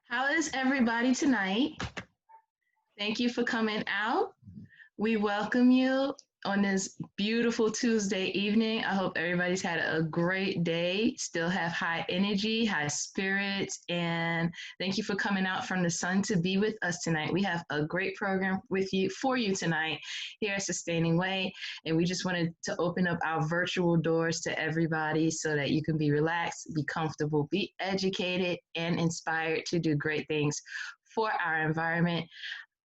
How is everybody tonight? Thank you for coming out. We welcome you on this beautiful Tuesday evening. I hope everybody's had a great day, still have high energy, high spirits, and thank you for coming out from the sun to be with us tonight. We have a great program for you tonight here at Sustaining Way, and we just wanted to open up our virtual doors to everybody so that you can be relaxed, be comfortable, be educated, and inspired to do great things for our environment.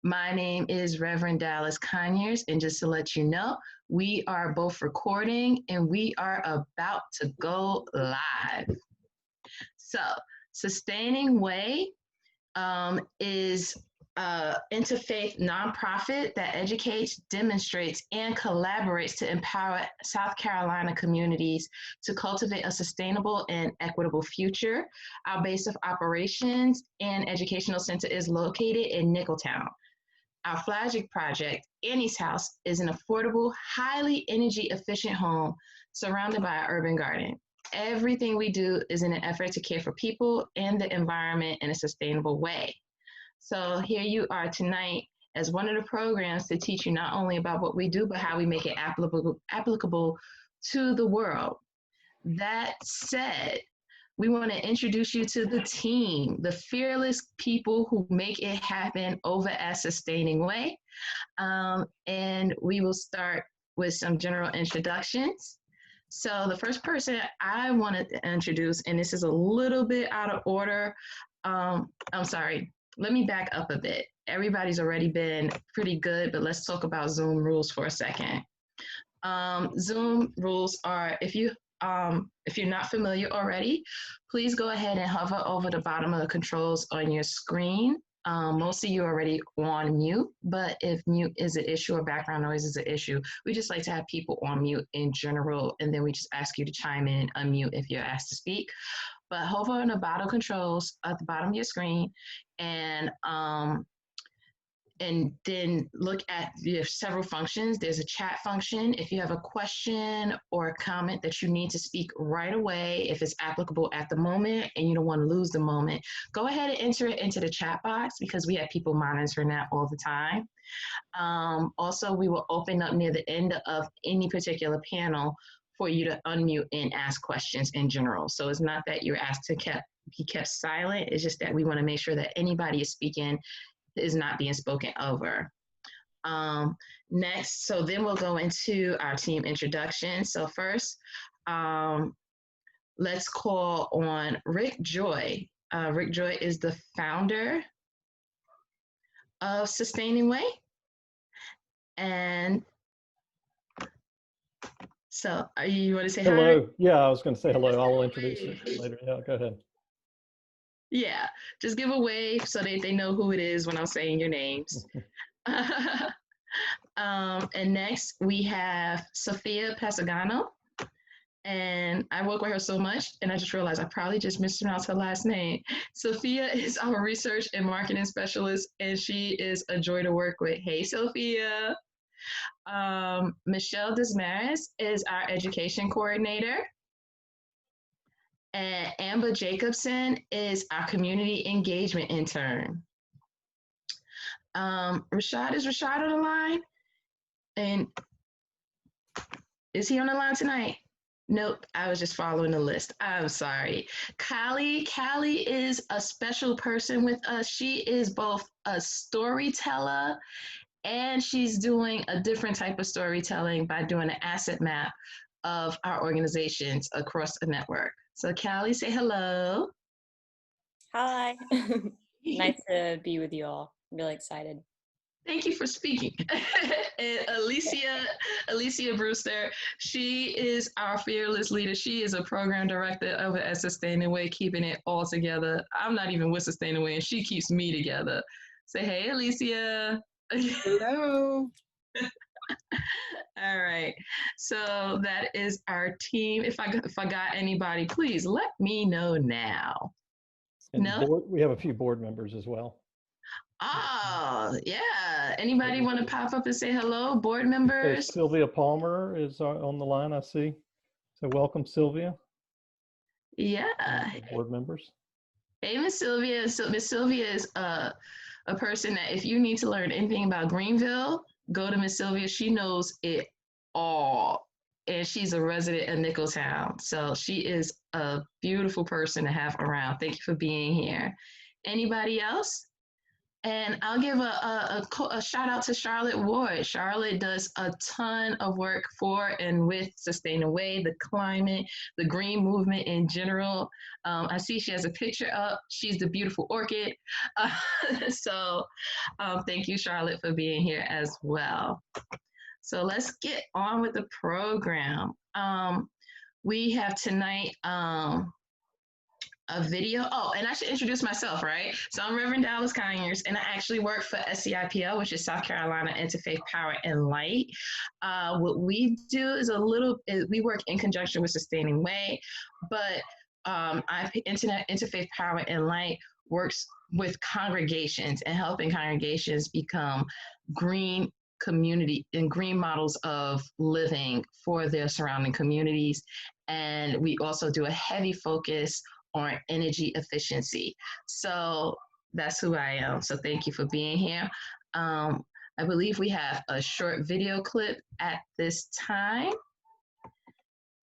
My name is Reverend Dallas Conyers, and just to let you know, we are both recording and we are about to go live. So, Sustaining Way is an interfaith nonprofit that educates, demonstrates, and collaborates to empower South Carolina communities to cultivate a sustainable and equitable future. Our base of operations and educational center is located in Nicholtown. Our flagship project, Annie's House, is an affordable, highly energy efficient home surrounded by an urban garden. Everything we do is in an effort to care for people and the environment in a sustainable way. So here you are tonight as one of the programs to teach you not only about what we do, but how we make it applicable to the world. That said, we want to introduce you to the team, the fearless people who make it happen over at Sustaining Way. And we will start with some general introductions. So the first person I wanted to introduce, and this is a little bit out of order. I'm sorry, let me back up a bit. Everybody's already been pretty good, but let's talk about Zoom rules for a second. Zoom rules are, if you're not familiar already, please go ahead and hover over the bottom of the controls on your screen. Most of you are already on mute, but if mute is an issue or background noise is an issue, we just like to have people on mute in general, and then we just ask you to chime in and unmute if you're asked to speak. But hover on the bottom controls at the bottom of your screen, and then look at the several functions. There's a chat function. If you have a question or a comment that you need to speak right away, if it's applicable at the moment and you don't want to lose the moment, go ahead and enter it into the chat box because we have people monitoring that all the time. Also, we will open up near the end of any particular panel for you to unmute and ask questions in general. So it's not that you're asked to be kept silent. It's just that we want to make sure that anybody is speaking is not being spoken over. Next, so then we'll go into our team introduction. So first, let's call on Rick Joy. Rick Joy is the founder of Sustaining Way. And so you want to say hello? Hi? Yeah, I was going to say hello. I'll introduce you later. Yeah, go ahead. Yeah, just give a wave so that they know who it is when I'm saying your names. And next we have Sophia Pasagano. And I work with her so much, and I just realized I probably just mispronounced her last name. Sophia is our research and marketing specialist, and she is a joy to work with. Hey, Sophia. Michelle Desmarais is our education coordinator. And Amber Jacobson is our community engagement intern. Rashad, is Rashad on the line? And is he on the line tonight? Nope, I was just following the list. I'm sorry. Callie is a special person with us. She is both a storyteller and she's doing a different type of storytelling by doing an asset map of our organizations across the network. So Callie, say hello. Hi. Nice to be with you all. I'm really excited. Thank you for speaking. And Alicia Brewster, she is our fearless leader. She is a program director over at Sustaining Way, keeping it all together. I'm not even with Sustaining Way, and she keeps me together. Say hey, Alicia. Hello. All right. So that is our team. If I got anybody, please let me know now. And no? We have a few board members as well. Oh, yeah. Anybody want to pop up and say hello, board members? Okay, Sylvia Palmer is on the line, I see. So welcome, Sylvia. Yeah. Board members. Hey, Miss Sylvia. So Miss Sylvia is a person that if you need to learn anything about Greenville, go to Miss Sylvia. She knows it all. And she's a resident of Nicholstown. So she is a beautiful person to have around. Thank you for being here. Anybody else? And I'll give a shout out to Charlotte Ward. Charlotte does a ton of work for and with Sustain Away, the climate, the green movement in general. I see she has a picture up. She's the beautiful orchid. So thank you, Charlotte, for being here as well. So let's get on with the program. We have tonight a video. Oh, and I should introduce myself, right? So I'm Reverend Dallas Conyers, and I actually work for SCIPL, which is South Carolina Interfaith Power and Light. What we do is we work in conjunction with Sustaining Way, but Interfaith Power and Light works with congregations and helping congregations become green community and green models of living for their surrounding communities. And we also do a heavy focus on energy efficiency. So that's who I am. So thank you for being here. I believe we have a short video clip at this time.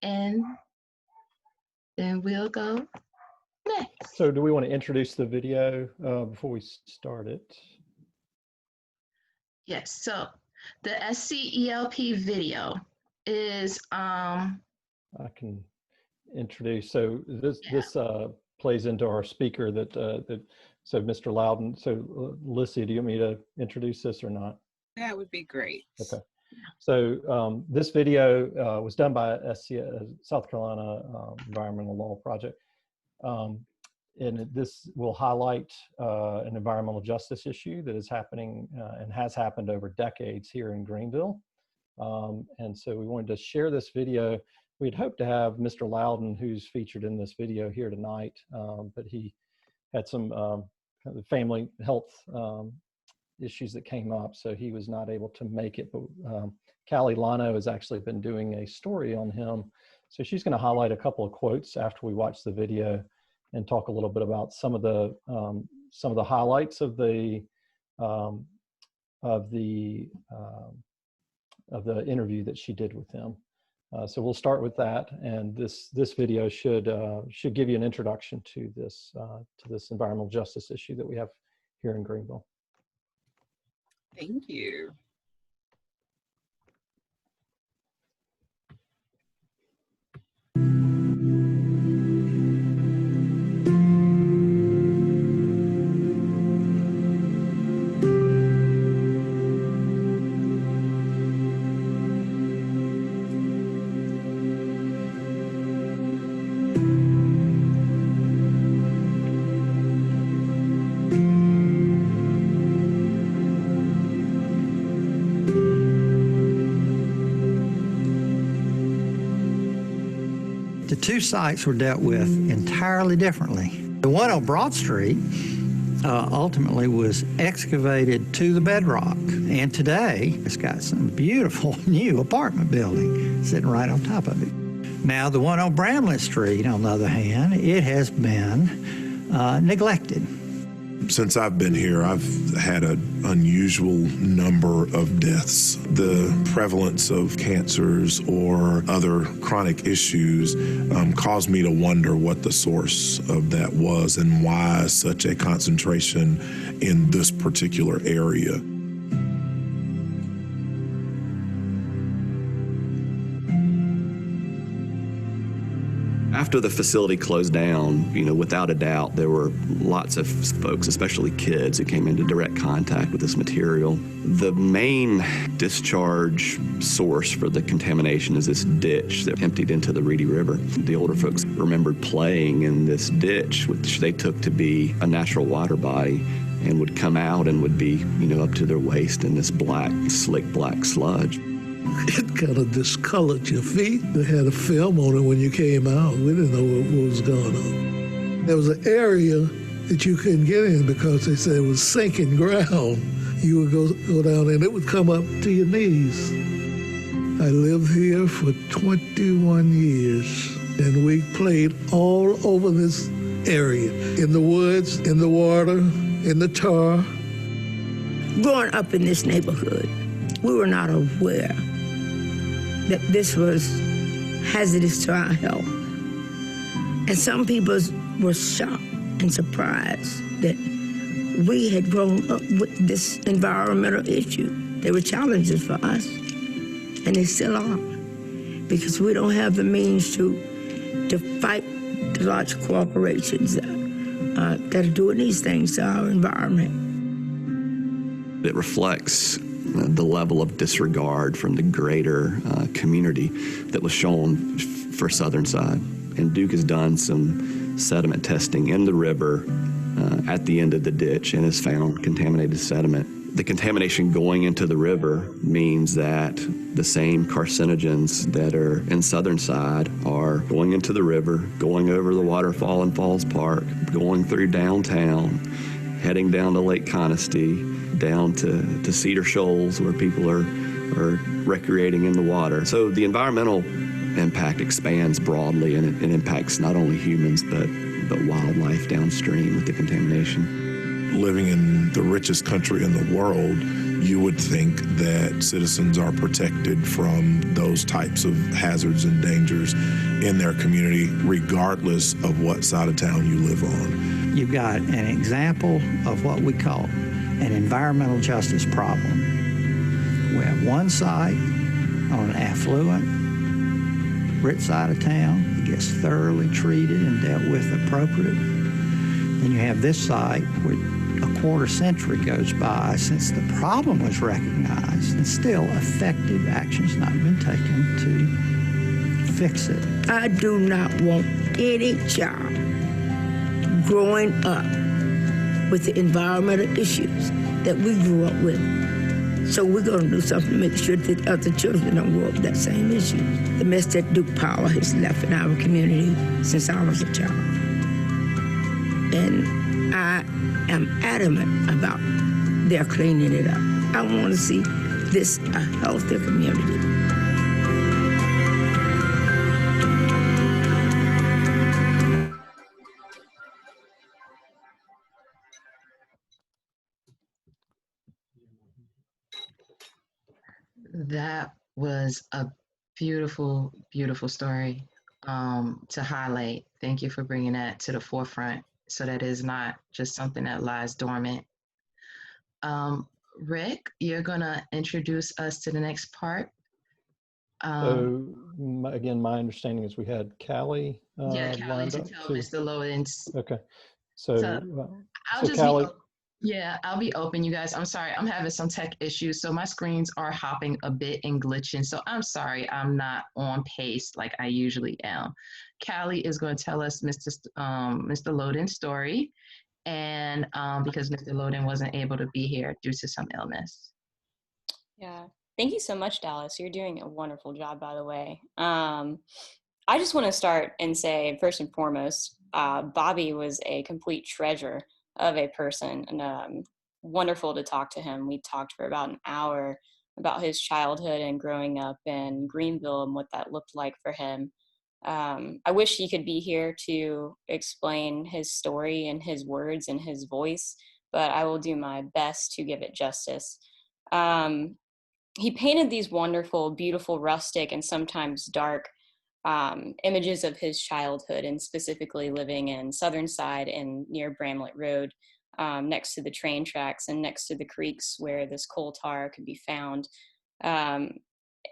And then we'll go next. So do we want to introduce the video before we start it? Yes, so the SCELP video is I can introduce. So this plays into our speaker so Mr. Loudon. So Lissy, do you want me to introduce this or not? That would be great. Okay. So this video was done by South Carolina Environmental Law Project. And this will highlight an environmental justice issue that is happening and has happened over decades here in Greenville. And so we wanted to share this video. We'd hoped to have Mr. Loudon, who's featured in this video, here tonight, but he had some kind of family health issues that came up, so he was not able to make it. But Callie Lano has actually been doing a story on him. So she's going to highlight a couple of quotes after we watch the video and talk a little bit about some of the highlights of the interview that she did with him. So we'll start with that, and this video should give you an introduction to this environmental justice issue that we have here in Greenville. Thank you. The two sites were dealt with entirely differently. The one on Broad Street ultimately was excavated to the bedrock, and today it's got some beautiful new apartment building sitting right on top of it. Now the one on Bramlett Street, on the other hand, it has been neglected. Since I've been here, I've had an unusual number of deaths. The prevalence of cancers or other chronic issues caused me to wonder what the source of that was and why such a concentration in this particular area. After the facility closed down, without a doubt, there were lots of folks, especially kids, who came into direct contact with this material. The main discharge source for the contamination is this ditch that emptied into the Reedy River. The older folks remembered playing in this ditch, which they took to be a natural water body, and would come out and would be, up to their waist in this black, slick black sludge. It kind of discolored your feet. They had a film on it when you came out. We didn't know what was going on. There was an area that you couldn't get in because they said it was sinking ground. You would go down and it would come up to your knees. I lived here for 21 years, and we played all over this area, in the woods, in the water, in the tar. Growing up in this neighborhood, we were not aware that this was hazardous to our health. And some people were shocked and surprised that we had grown up with this environmental issue. They were challenges for us, and they still are, because we don't have the means to fight the large corporations that are doing these things to our environment. It reflects the level of disregard from the greater community that was shown for Southern Side. And Duke has done some sediment testing in the river at the end of the ditch and has found contaminated sediment. The contamination going into the river means that the same carcinogens that are in Southern Side are going into the river, going over the waterfall in Falls Park, going through downtown, heading down to Lake Cont'd, down to Cedar Shoals where people are recreating in the water. So the environmental impact expands broadly, and it impacts not only humans but wildlife downstream with the contamination. Living in the richest country in the world, you would think that citizens are protected from those types of hazards and dangers in their community, regardless of what side of town you live on. You've got an example of what we call an environmental justice problem. We have one site on an affluent, rich side of town that gets thoroughly treated and dealt with appropriately. Then you have this site where a quarter century goes by since the problem was recognized, and still effective action's not been taken to fix it. I do not want any child growing up with the environmental issues that we grew up with. So we're going to do something to make sure that other children don't grow up with that same issue. The mess that Duke Power has left in our community since I was a child. And I am adamant about their cleaning it up. I want to see this a healthier community. That was a beautiful, beautiful story to highlight. Thank you for bringing that to the forefront so that is not just something that lies dormant. Rick, you're going to introduce us to the next part. Again, my understanding is we had Callie Yeah, Callie lined to up tell too. Mr. Loden's. Okay, I'll just Callie, I'll be open, you guys. I'm sorry, I'm having some tech issues, so my screens are hopping a bit and glitching. So I'm sorry, I'm not on pace like I usually am. Callie is going to tell us Mr. Loden's story, and because Mr. Loden wasn't able to be here due to some illness. Yeah, thank you so much, Dallas. You're doing a wonderful job, by the way. I just want to start and say, first and foremost, Bobby was a complete treasure of a person, and wonderful to talk to him. We talked for about an hour about his childhood and growing up in Greenville and what that looked like for him. I wish he could be here to explain his story in his words and his voice, but I will do my best to give it justice. He painted these wonderful, beautiful, rustic, and sometimes dark images of his childhood, and specifically living in Southern Side and near Bramlett Road, next to the train tracks and next to the creeks where this coal tar could be found.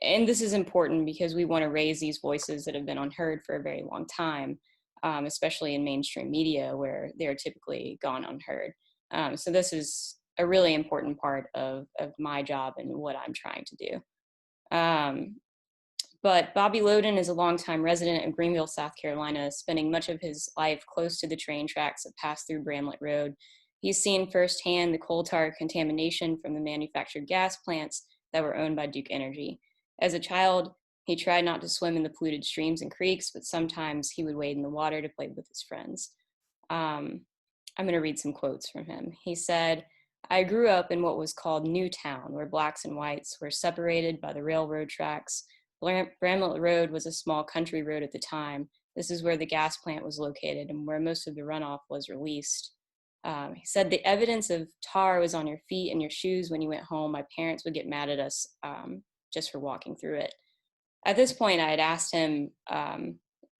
And this is important because we want to raise these voices that have been unheard for a very long time, especially in mainstream media where they're typically gone unheard. So this is a really important part of my job and what I'm trying to do. But Bobby Loden is a longtime resident of Greenville, South Carolina, spending much of his life close to the train tracks that pass through Bramlett Road. He's seen firsthand the coal tar contamination from the manufactured gas plants that were owned by Duke Energy. As a child, he tried not to swim in the polluted streams and creeks, but sometimes he would wade in the water to play with his friends. I'm going to read some quotes from him. He said, "I grew up in what was called Newtown, where blacks and whites were separated by the railroad tracks. Bramlett Road was a small country road at the time. This is where the gas plant was located and where most of the runoff was released. He said the evidence of tar was on your feet and your shoes when you went home. My parents would get mad at us just for walking through it. At this point, I had asked him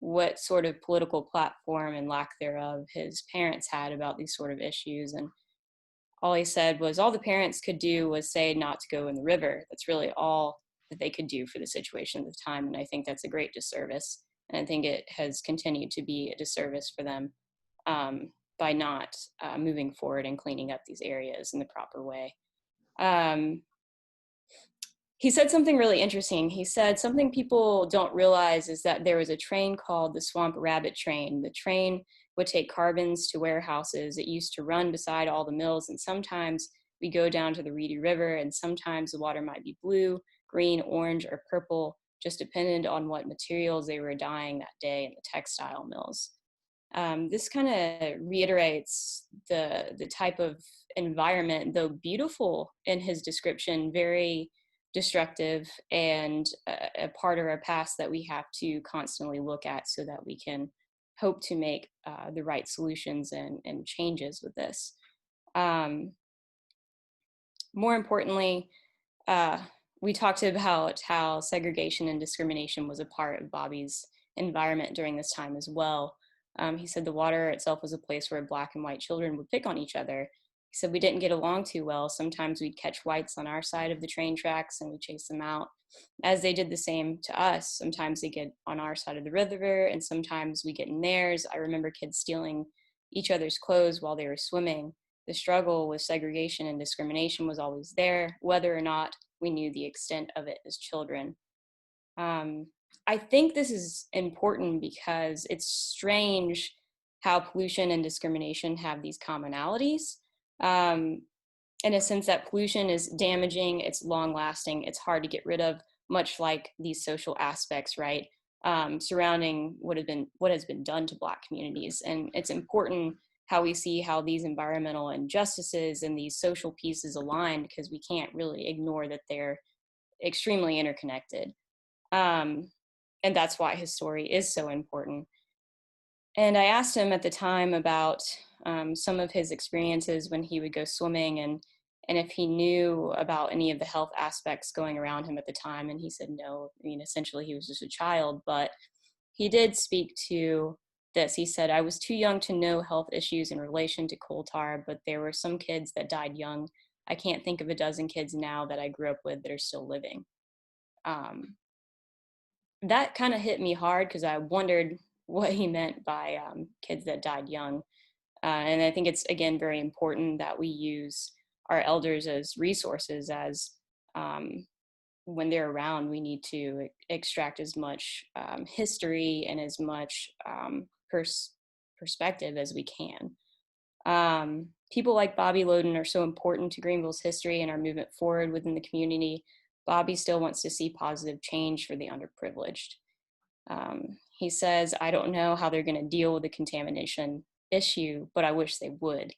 what sort of political platform and lack thereof his parents had about these sort of issues. And all he said was all the parents could do was say not to go in the river. That's really all that they could do for the situation at the time. And I think that's a great disservice. And I think it has continued to be a disservice for them by not moving forward and cleaning up these areas in the proper way. He said something really interesting. He said something people don't realize is that there was a train called the Swamp Rabbit Train. The train would take carbons to warehouses. It used to run beside all the mills, and sometimes we go down to the Reedy River, and sometimes the water might be blue, green, orange, or purple, just depended on what materials they were dyeing that day in the textile mills. This kind of reiterates the type of environment, though beautiful in his description, very destructive and a part of our past that we have to constantly look at so that we can hope to make the right solutions and changes with this. More importantly, we talked about how segregation and discrimination was a part of Bobby's environment during this time as well. He said the water itself was a place where Black and white children would pick on each other. He said we didn't get along too well. Sometimes we'd catch whites on our side of the train tracks and we'd chase them out, as they did the same to us. Sometimes they get on our side of the river and sometimes we get in theirs. I remember kids stealing each other's clothes while they were swimming. The struggle with segregation and discrimination was always there, whether or not we knew the extent of it as children. I think this is important because it's strange how pollution and discrimination have these commonalities. In a sense that pollution is damaging, it's long lasting, it's hard to get rid of, much like these social aspects, right? Surrounding what has been done to Black communities. And it's important how we see how these environmental injustices and these social pieces align, because we can't really ignore that they're extremely interconnected. And that's why his story is so important. And I asked him at the time about some of his experiences when he would go swimming and if he knew about any of the health aspects going around him at the time. And he said no. I mean, essentially he was just a child, but he did speak to this. He said, I was too young to know health issues in relation to coal tar, but there were some kids that died young. I can't think of a dozen kids now that I grew up with that are still living. That kind of hit me hard because I wondered what he meant by kids that died young. And I think it's, again, very important that we use our elders as resources, as when they're around, we need to extract as much history and as much perspective as we can. People like Bobby Loden are so important to Greenville's history and our movement forward within the community. Bobby still wants to see positive change for the underprivileged. He says, I don't know how they're going to deal with the contamination issue, but I wish they would.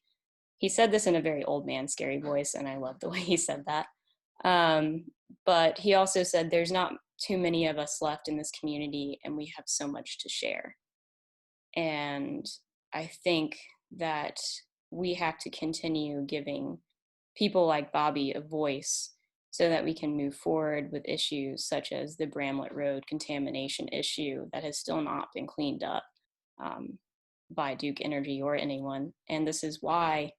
He said this in a very old man scary voice, and I love the way he said that. But he also said there's not too many of us left in this community, and we have so much to share. And I think that we have to continue giving people like Bobby a voice so that we can move forward with issues such as the Bramlett Road contamination issue that has still not been cleaned up by Duke Energy or anyone. And this is why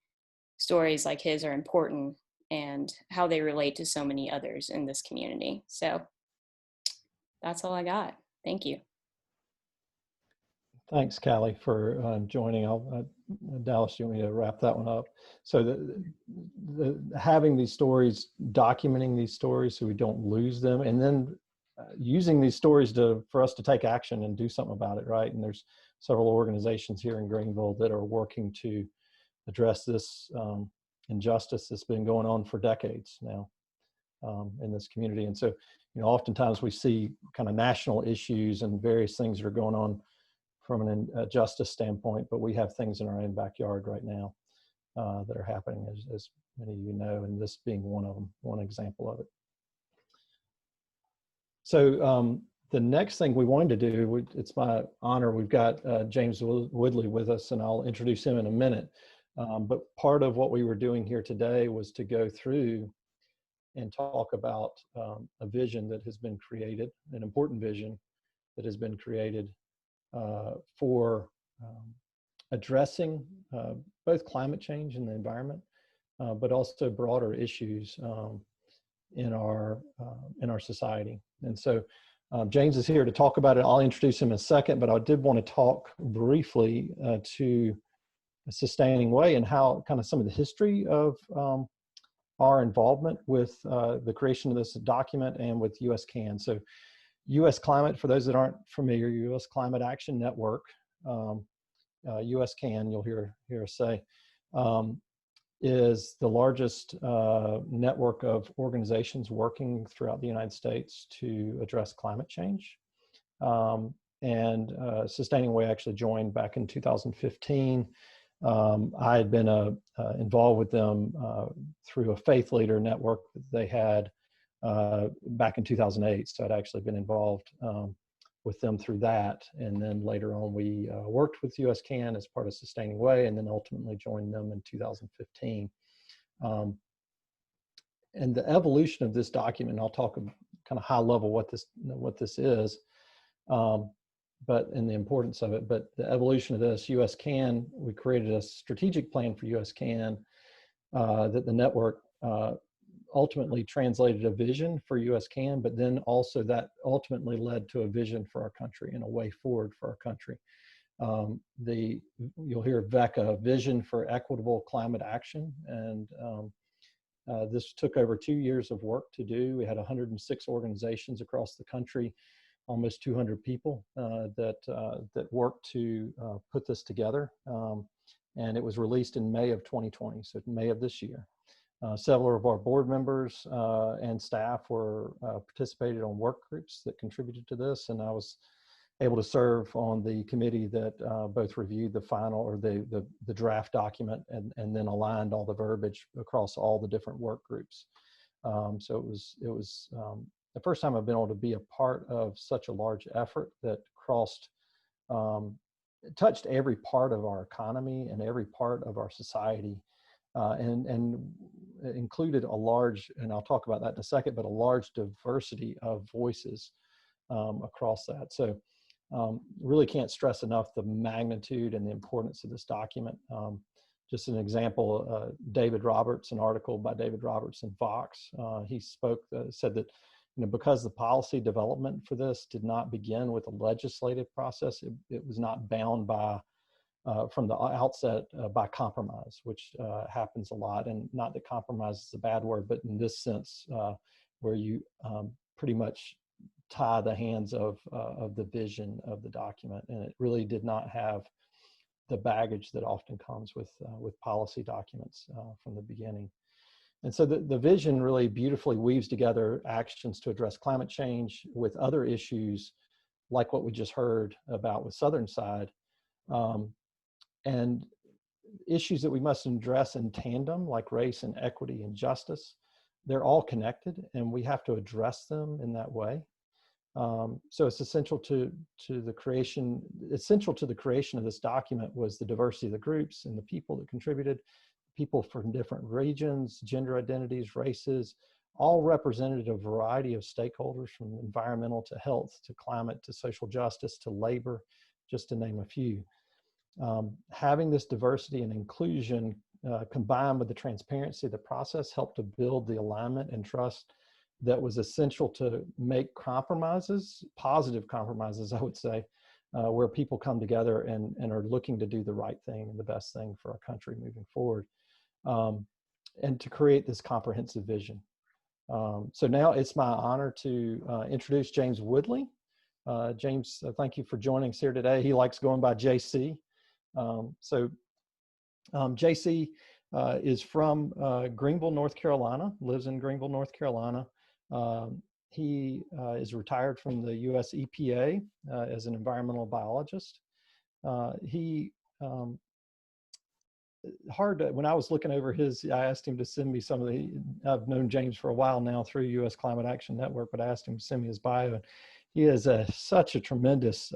stories like his are important and how they relate to so many others in this community. So that's all I got. Thank you. Thanks, Callie, for joining. Dallas, you want me to wrap that one up? So having these stories, documenting these stories so we don't lose them, and then using these stories for us to take action and do something about it, right? And there's several organizations here in Greenville that are working to address this injustice that's been going on for decades now in this community. And so, you know, oftentimes we see kind of national issues and various things that are going on from a justice standpoint, but we have things in our own backyard right now that are happening, as many of you know, and this being one of them, one example of it. So The next thing we wanted to do, it's my honor, we've got James Woodley with us, and I'll introduce him in a minute. But part of what we were doing here today was to go through and talk about a vision that has been created, an important vision that has been created for addressing both climate change and the environment, but also broader issues in our society. And so James is here to talk about it. I'll introduce him in a second, but I did want to talk briefly to Sustaining Way and how kind of some of the history of our involvement with the creation of this document and with USCAN. So US Climate, for those that aren't familiar, US Climate Action Network, USCAN, you'll hear us say, is the largest network of organizations working throughout the United States to address climate change. Sustaining Way actually joined back in 2015. I had been involved with them through a faith leader network that they had back in 2008. So I'd actually been involved with them through that. And then later on, we worked with USCAN as part of Sustaining Way, and then ultimately joined them in 2015. And the evolution of this document, and I'll talk kind of high level what this is, but and the importance of it. But the evolution of this, USCAN, we created a strategic plan for USCAN that the network ultimately translated a vision for USCAN, but then also that ultimately led to a vision for our country and a way forward for our country. You'll hear VECA, Vision for Equitable Climate Action, and this took over 2 years of work to do. We had 106 organizations across the country, almost 200 people that worked to put this together, and it was released in May of 2020, so May of this year. Several of our board members and staff were participated on work groups that contributed to this, and I was able to serve on the committee that both reviewed the final or the draft document and then aligned all the verbiage across all the different work groups. So it was the first time I've been able to be a part of such a large effort that touched every part of our economy and every part of our society. And included a large, and I'll talk about that in a second, but a large diversity of voices across that. So really can't stress enough the magnitude and the importance of this document. Just an example, David Roberts, an article by David Roberts in Vox, he said that because the policy development for this did not begin with a legislative process, it was not bound by from the outset by compromise, which happens a lot. And not that compromise is a bad word, but in this sense, where you pretty much tie the hands of the vision of the document. And it really did not have the baggage that often comes with policy documents from the beginning. And so the vision really beautifully weaves together actions to address climate change with other issues like what we just heard about with Southern Side, and issues that we must address in tandem, like race and equity and justice. They're all connected, and we have to address them in that way. So it's essential to the creation of this document was the diversity of the groups and the people that contributed, people from different regions, gender identities, races, all represented a variety of stakeholders, from environmental to health to climate to social justice to labor, just to name a few. Having this diversity and inclusion combined with the transparency of the process helped to build the alignment and trust that was essential to make compromises, positive compromises, I would say, where people come together and are looking to do the right thing and the best thing for our country moving forward, and to create this comprehensive vision. So now it's my honor to introduce James Woodley. James, thank you for joining us here today. He likes going by JC. JC is from Greenville, North Carolina, lives in Greenville, North Carolina. He is retired from the US EPA as an environmental biologist. When I was looking over I asked him to send me I've known James for a while now through US Climate Action Network, but I asked him to send me his bio. he has such a tremendous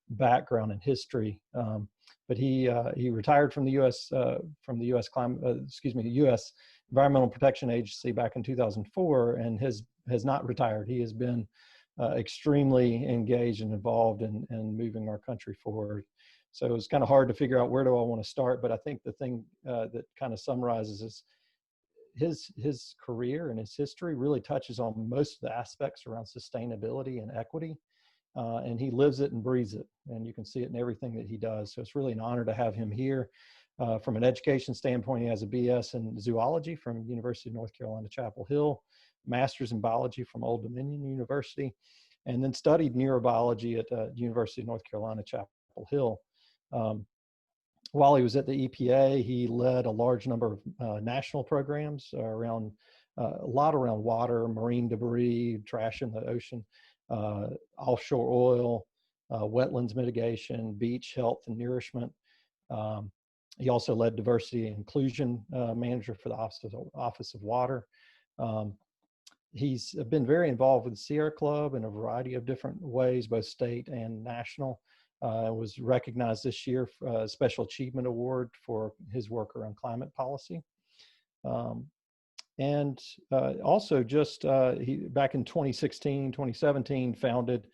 background in history. But he retired from the U.S. U.S. Environmental Protection Agency back in 2004, and has not retired. He has been extremely engaged and involved in moving our country forward. So it was kind of hard to figure out where do I want to start, but I think the thing that kind of summarizes is his career and his history really touches on most of the aspects around sustainability and equity. And he lives it and breathes it, and you can see it in everything that he does. So it's really an honor to have him here. From an education standpoint, he has a BS in zoology from University of North Carolina, Chapel Hill, master's in biology from Old Dominion University, and then studied neurobiology at University of North Carolina, Chapel Hill. While he was at the EPA, he led a large number of national programs around a lot around water, marine debris, trash in the ocean, offshore oil, wetlands mitigation, beach health and nourishment. He also led diversity and inclusion manager for the Office of Water. He's been very involved with the Sierra Club in a variety of different ways, both state and national. Was recognized this year for a Special Achievement Award for his work around climate policy. And also just back in 2016, 2017, founded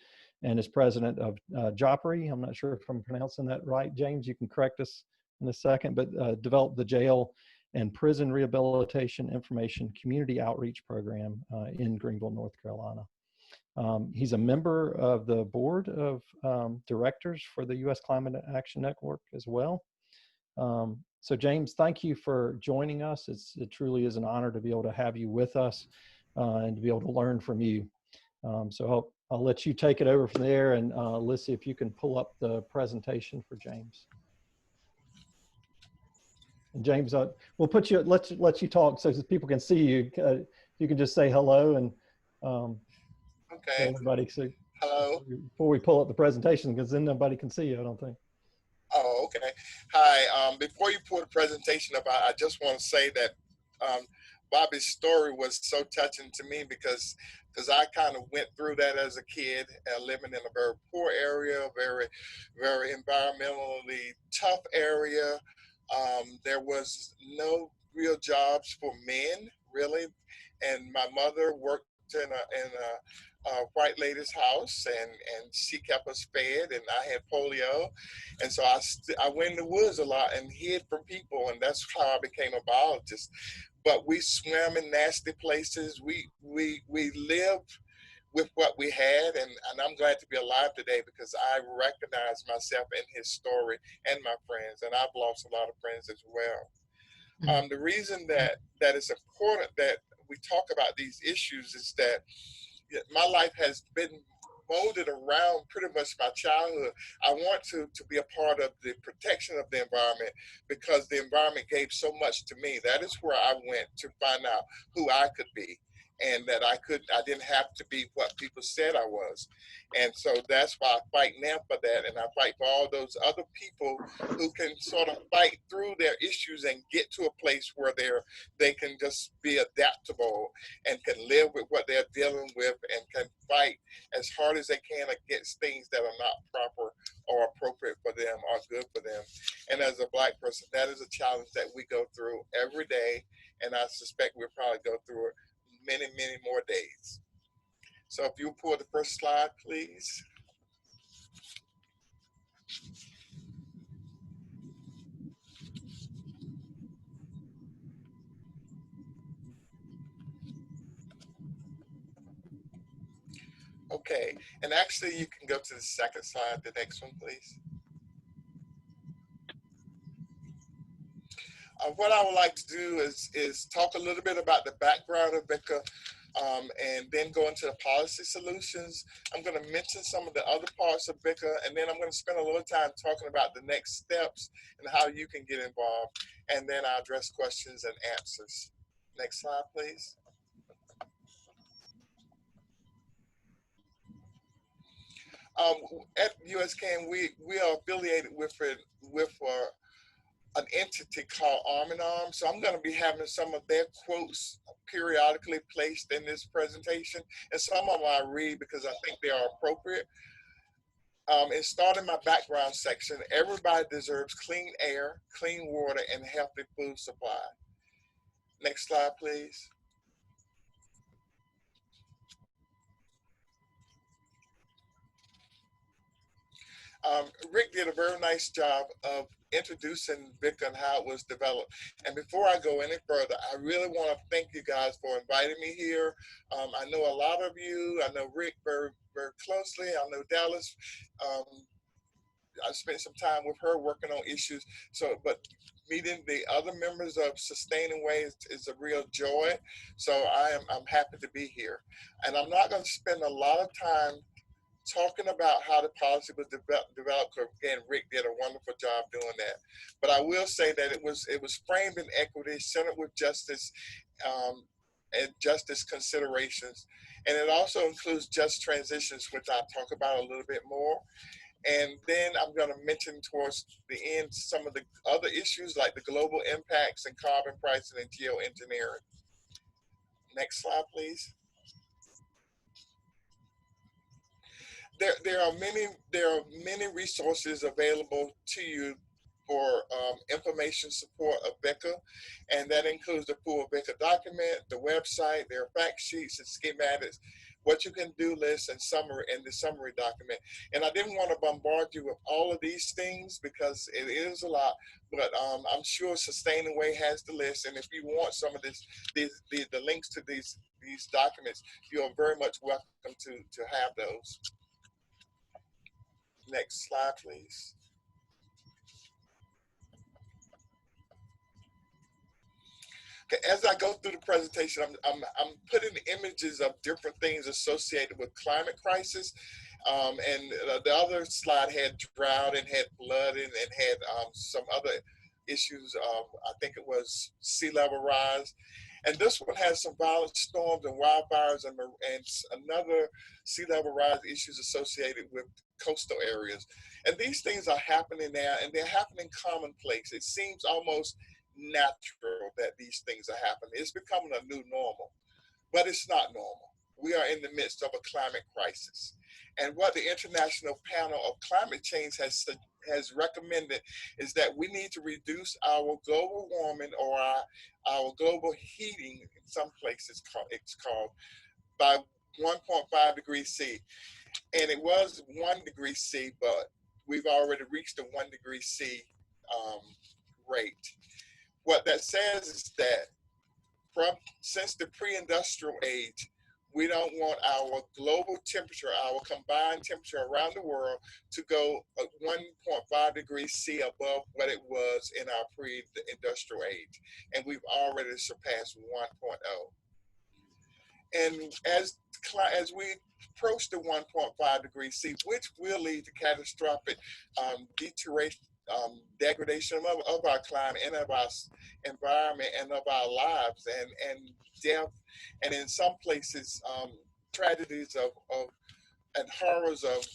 and is president of JOPRI. I'm not sure if I'm pronouncing that right. James, you can correct us in a second, but developed the Jail and Prison Rehabilitation Information Community Outreach Program in Greenville, North Carolina. He's a member of the board of directors for the U.S. Climate Action Network as well. So James, thank you for joining us. It truly is an honor to be able to have you with us and to be able to learn from you. So I'll let you take it over from there, and Lissy, if you can pull up the presentation for James. And James, we'll put you, let you talk so that people can see you. You can just say hello and okay. Everybody see. Hello. Before we pull up the presentation, because then nobody can see you, I don't think. Oh, okay. Hi. Before you pull the presentation up, I just want to say that Bobby's story was so touching to me because I kind of went through that as a kid, living in a very poor area, very, very environmentally tough area. There was no real jobs for men, really, and my mother worked in a white lady's house, and she kept us fed, and I had polio, and so I went in the woods a lot and hid from people, and that's how I became a biologist. But we swam in nasty places. We lived with what we had, and I'm glad to be alive today because I recognize myself in his story and my friends, and I've lost a lot of friends as well. The reason that it's important that we talk about these issues is that my life has been molded around pretty much my childhood. I want to be a part of the protection of the environment because the environment gave so much to me. That is where I went to find out who I could be, and that I didn't have to be what people said I was. And so that's why I fight now for that. And I fight for all those other people who can sort of fight through their issues and get to a place where they can just be adaptable and can live with what they're dealing with and can fight as hard as they can against things that are not proper or appropriate for them or good for them. And as a Black person, that is a challenge that we go through every day. And I suspect we'll probably go through it many, many more days. So if you pull the first slide, please. Okay, and actually you can go to the second slide, the next one, please. What I would like to do is talk a little bit about the background of VECA, and then go into the policy solutions. I'm going to mention some of the other parts of VECA, and then I'm going to spend a little time talking about the next steps and how you can get involved, and then I'll address questions and answers. Next slide, please. At USCAN, we are affiliated with an entity called Arm in Arm. So I'm going to be having some of their quotes periodically placed in this presentation, and some of them I read because I think they are appropriate. And starting my background section, everybody deserves clean air, clean water, and healthy food supply. Next slide, please. Rick did a very nice job of introducing VECA and how it was developed. And before I go any further, I really want to thank you guys for inviting me here. I know a lot of you. I know Rick very, very closely. I know Dallas. I spent some time with her working on issues. But meeting the other members of Sustaining Way is a real joy. So I'm happy to be here. And I'm not going to spend a lot of time talking about how the policy was developed. Again, Rick did a wonderful job doing that. But I will say that it was framed in equity, centered with justice and justice considerations. And it also includes just transitions, which I'll talk about a little bit more. And then I'm going to mention towards the end some of the other issues like the global impacts and carbon pricing and geoengineering. Next slide, please. There are many resources available to you for information support of VECA, and that includes the full VECA document, the website, their fact sheets and schematics, what you can do list and summary and the summary document. And I didn't want to bombard you with all of these things because it is a lot, but I'm sure Sustaining Way has the list. And if you want some of the links to these documents, you are very much welcome to have those. Next slide, please. Okay, as I go through the presentation, I'm putting images of different things associated with climate crisis. And the other slide had drought and had flooding and had some other issues. I think it was sea level rise. And this one has some violent storms and wildfires and another sea level rise issues associated with coastal areas. And these things are happening now, and they're happening commonplace. It seems almost natural that these things are happening. It's becoming a new normal, but it's not normal. We are in the midst of a climate crisis. And what the International Panel of Climate Change has recommended is that we need to reduce our global warming or our global heating, in some places it's called, by 1.5 degrees C. And it was 1 degree C, but we've already reached the 1 degree C rate. What that says is that since the pre-industrial age, we don't want our global temperature, our combined temperature around the world to go 1.5 degrees C above what it was in our pre-industrial age. And we've already surpassed 1.0. And as we approach the 1.5 degrees C, which will lead to catastrophic deterioration, degradation of our climate and of our environment and of our lives, and death, and in some places tragedies and horrors of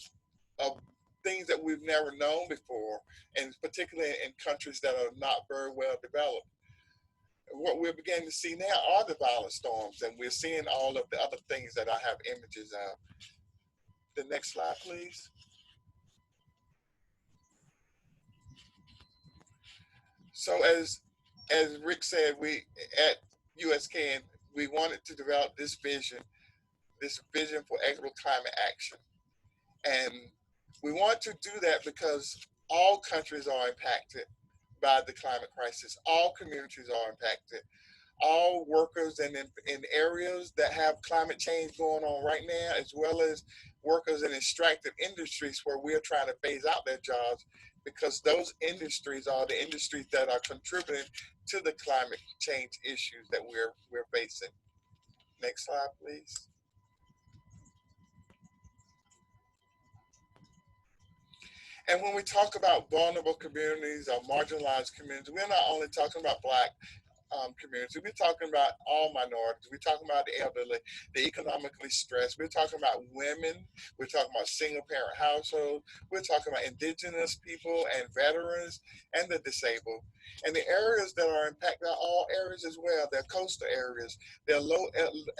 things that we've never known before, and particularly in countries that are not very well developed. What we're beginning to see now are the violent storms, and we're seeing all of the other things that I have images of. The next slide, please. So as Rick said, we at USCAN, we wanted to develop this vision for equitable climate action. And we want to do that because all countries are impacted by the climate crisis. All communities are impacted. All workers in areas that have climate change going on right now, as well as workers in extractive industries where we're trying to phase out their jobs, because those industries are the industries that are contributing to the climate change issues that we're facing. Next slide, please. And when we talk about vulnerable communities or marginalized communities, we're not only talking about Black community. We're talking about all minorities. We're talking about the elderly, the economically stressed. We're talking about women. We're talking about single parent households. We're talking about indigenous people and veterans and the disabled. And the areas that are impacted are all areas as well. They're coastal areas. They're low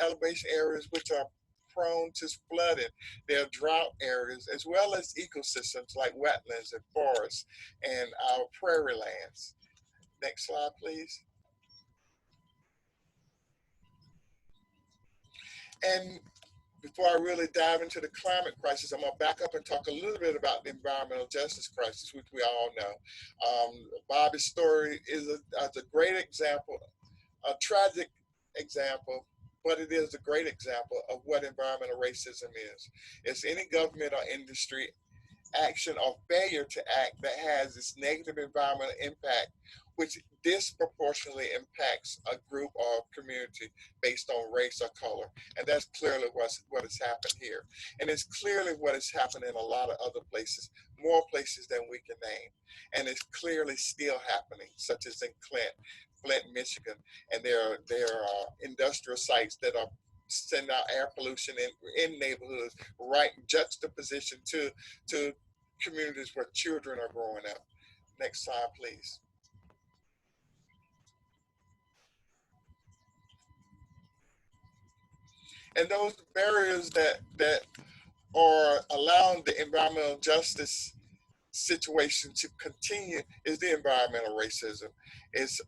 elevation areas which are prone to flooding. There are drought areas as well as ecosystems like wetlands and forests and our prairie lands. Next slide, please. And before I really dive into the climate crisis, I'm going to back up and talk a little bit about the environmental justice crisis, which we all know. Bobby's story is a great example, a tragic example, but it is a great example of what environmental racism is. It's any government or industry action or failure to act that has this negative environmental impact, which disproportionately impacts a group or community based on race or color. And that's clearly what has happened here. And it's clearly what has happened in a lot of other places, more places than we can name. And it's clearly still happening, such as in Flint, Michigan. And there are industrial sites that are sending out air pollution in neighborhoods, right in juxtaposition to communities where children are growing up. Next slide, please. And those barriers that are allowing the environmental justice situation to continue is the environmental racism. It's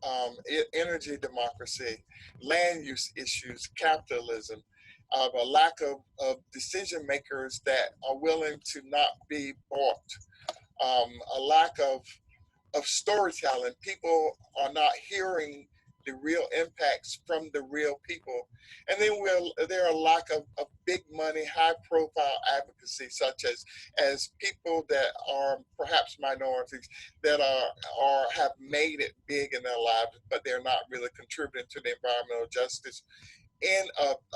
energy democracy, land use issues, capitalism, a lack of decision makers that are willing to not be bought, a lack of storytelling. People are not hearing the real impacts from the real people. And then there are a lack of big money, high profile advocacy, such as people that are perhaps minorities that have made it big in their lives, but they're not really contributing to the environmental justice in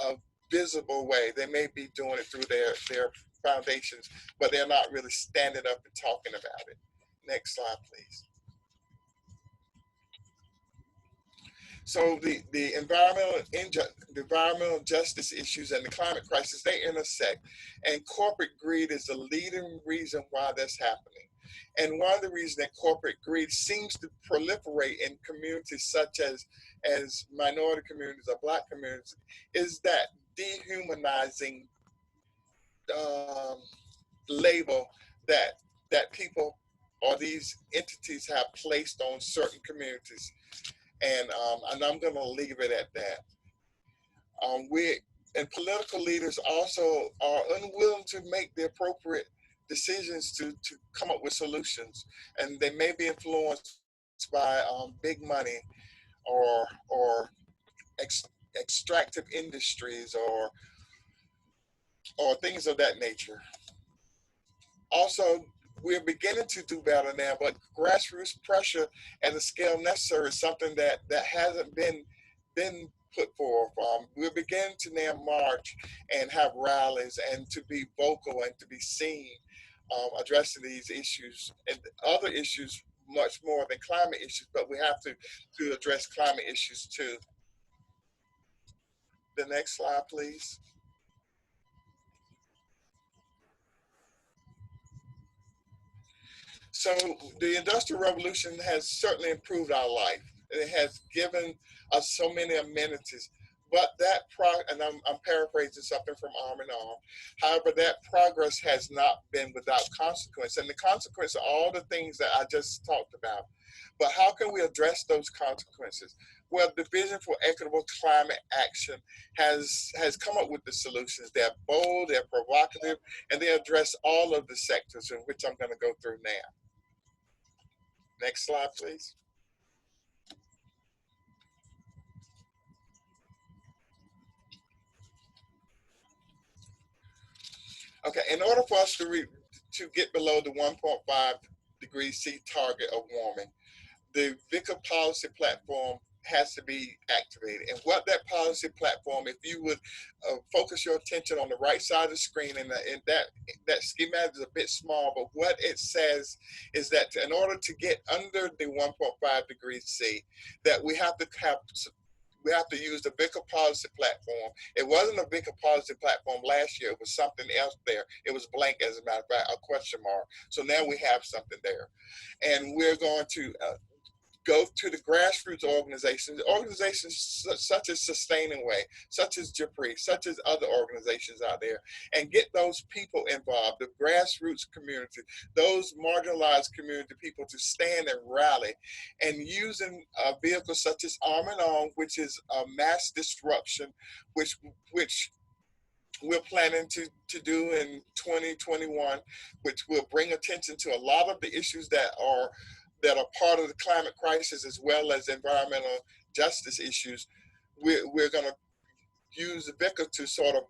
a visible way. They may be doing it through their foundations, but they're not really standing up and talking about it. Next slide, please. So the environmental justice issues and the climate crisis, they intersect. And corporate greed is the leading reason why that's happening. And one of the reasons that corporate greed seems to proliferate in communities such as minority communities or Black communities is that dehumanizing label that people or these entities have placed on certain communities. And I'm going to leave it at that. And political leaders also are unwilling to make the appropriate decisions to come up with solutions. And they may be influenced by big money or extractive industries or things of that nature. Also, we're beginning to do better now, but grassroots pressure at the scale necessary is something that hasn't been put forth. We're beginning to now march and have rallies and to be vocal and to be seen addressing these issues and other issues much more than climate issues, but we have to address climate issues too. The next slide, please. So the Industrial Revolution has certainly improved our life. It has given us so many amenities, but and I'm paraphrasing something from Arm and Arm. However, that progress has not been without consequence. And the consequence are all the things that I just talked about. But how can we address those consequences? Well, the Vision for Equitable Climate Action has come up with the solutions. They're bold, they're provocative, and they address all of the sectors in which I'm going to go through now. Next slide, please. Okay, in order for us to get below the 1.5 degrees C target of warming, the VECA policy platform has to be activated. And what that policy platform, if you would focus your attention on the right side of the screen, and that schematic is a bit small, but what it says is that in order to get under the 1.5 degrees C, that we have to use the VECA policy platform. It wasn't a VECA policy platform last year. It was something else there. It was blank, as a matter of fact, a question mark. So now we have something there. And we're going to go to the grassroots organizations such as Sustaining Way, such as JAPRI, such as other organizations out there, and get those people involved, the grassroots community, those marginalized community people to stand and rally, and using vehicles such as Arm in Arm, which is a mass disruption, which we're planning to do in 2021, which will bring attention to a lot of the issues that are part of the climate crisis, as well as environmental justice issues. We're going to use the VECA to sort of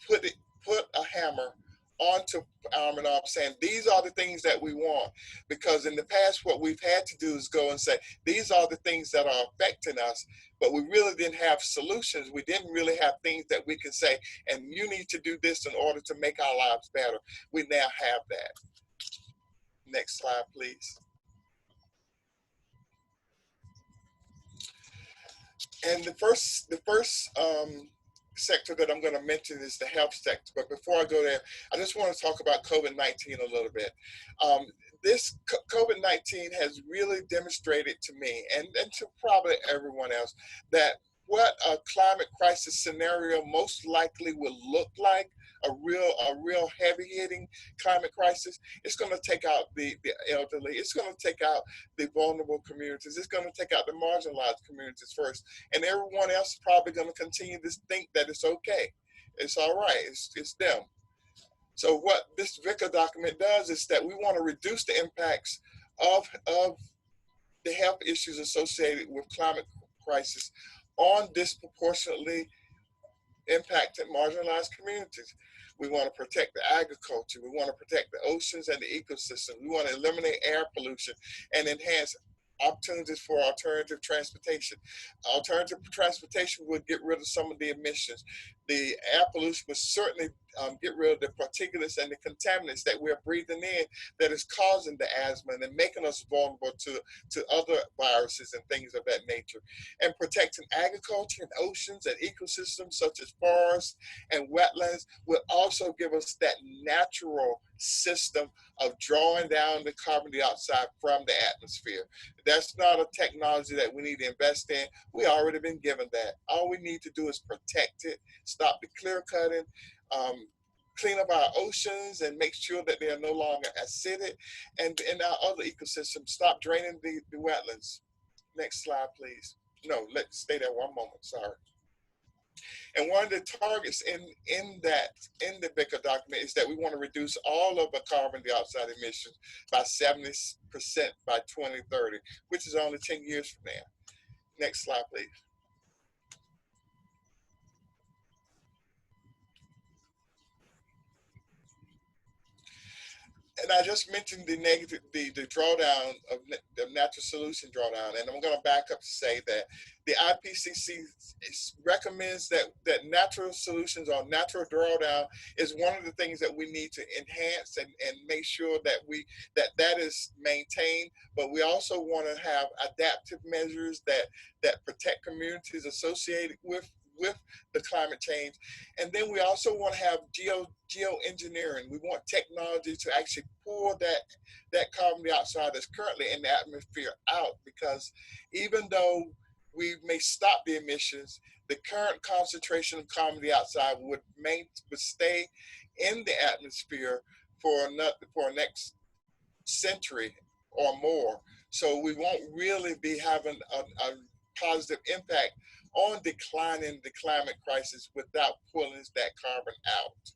put a hammer onto Arm in Arm, saying these are the things that we want. Because in the past, what we've had to do is go and say, these are the things that are affecting us, but we really didn't have solutions. We didn't really have things that we can say, and you need to do this in order to make our lives better. We now have that. Next slide, please. And the first sector that I'm going to mention is the health sector. But before I go there, I just want to talk about COVID-19 a little bit. This COVID-19 has really demonstrated to me, and to probably everyone else, that what a climate crisis scenario most likely will look like, a real heavy-hitting climate crisis. It's going to take out the elderly. It's going to take out the vulnerable communities. It's going to take out the marginalized communities first. And everyone else is probably going to continue to think that it's okay. It's all right. It's them. So what this VECA document does is that we want to reduce the impacts of the health issues associated with climate crisis on disproportionately impacted marginalized communities. We want to protect the agriculture. We want to protect the oceans and the ecosystem. We want to eliminate air pollution and enhance opportunities for alternative transportation. Alternative transportation would get rid of some of the emissions. The air pollution would certainly get rid of the particulates and the contaminants that we're breathing in that is causing the asthma and making us vulnerable to other viruses and things of that nature. And protecting agriculture and oceans and ecosystems such as forests and wetlands will also give us that natural system of drawing down the carbon dioxide from the atmosphere. That's not a technology that we need to invest in. We already been given that. All we need to do is protect it, stop the clear cutting, clean up our oceans and make sure that they are no longer acidic, and in our other ecosystems, stop draining the wetlands. Next slide, please. No, let's stay there one moment, sorry. And one of the targets in the VECA document is that we want to reduce all of the carbon dioxide emissions by 70% by 2030, which is only 10 years from now. Next slide, please. And I just mentioned the drawdown of the natural solution drawdown, and I'm going to back up to say that the IPCC recommends that natural solutions or natural drawdown is one of the things that we need to enhance and make sure that that is maintained. But we also want to have adaptive measures that protect communities associated with the climate change. And then we also want to have geoengineering. We want technology to actually pull that carbon dioxide that's currently in the atmosphere out, because even though we may stop the emissions, the current concentration of carbon dioxide would stay in the atmosphere for next century or more. So we won't really be having a positive impact on declining the climate crisis without pulling that carbon out.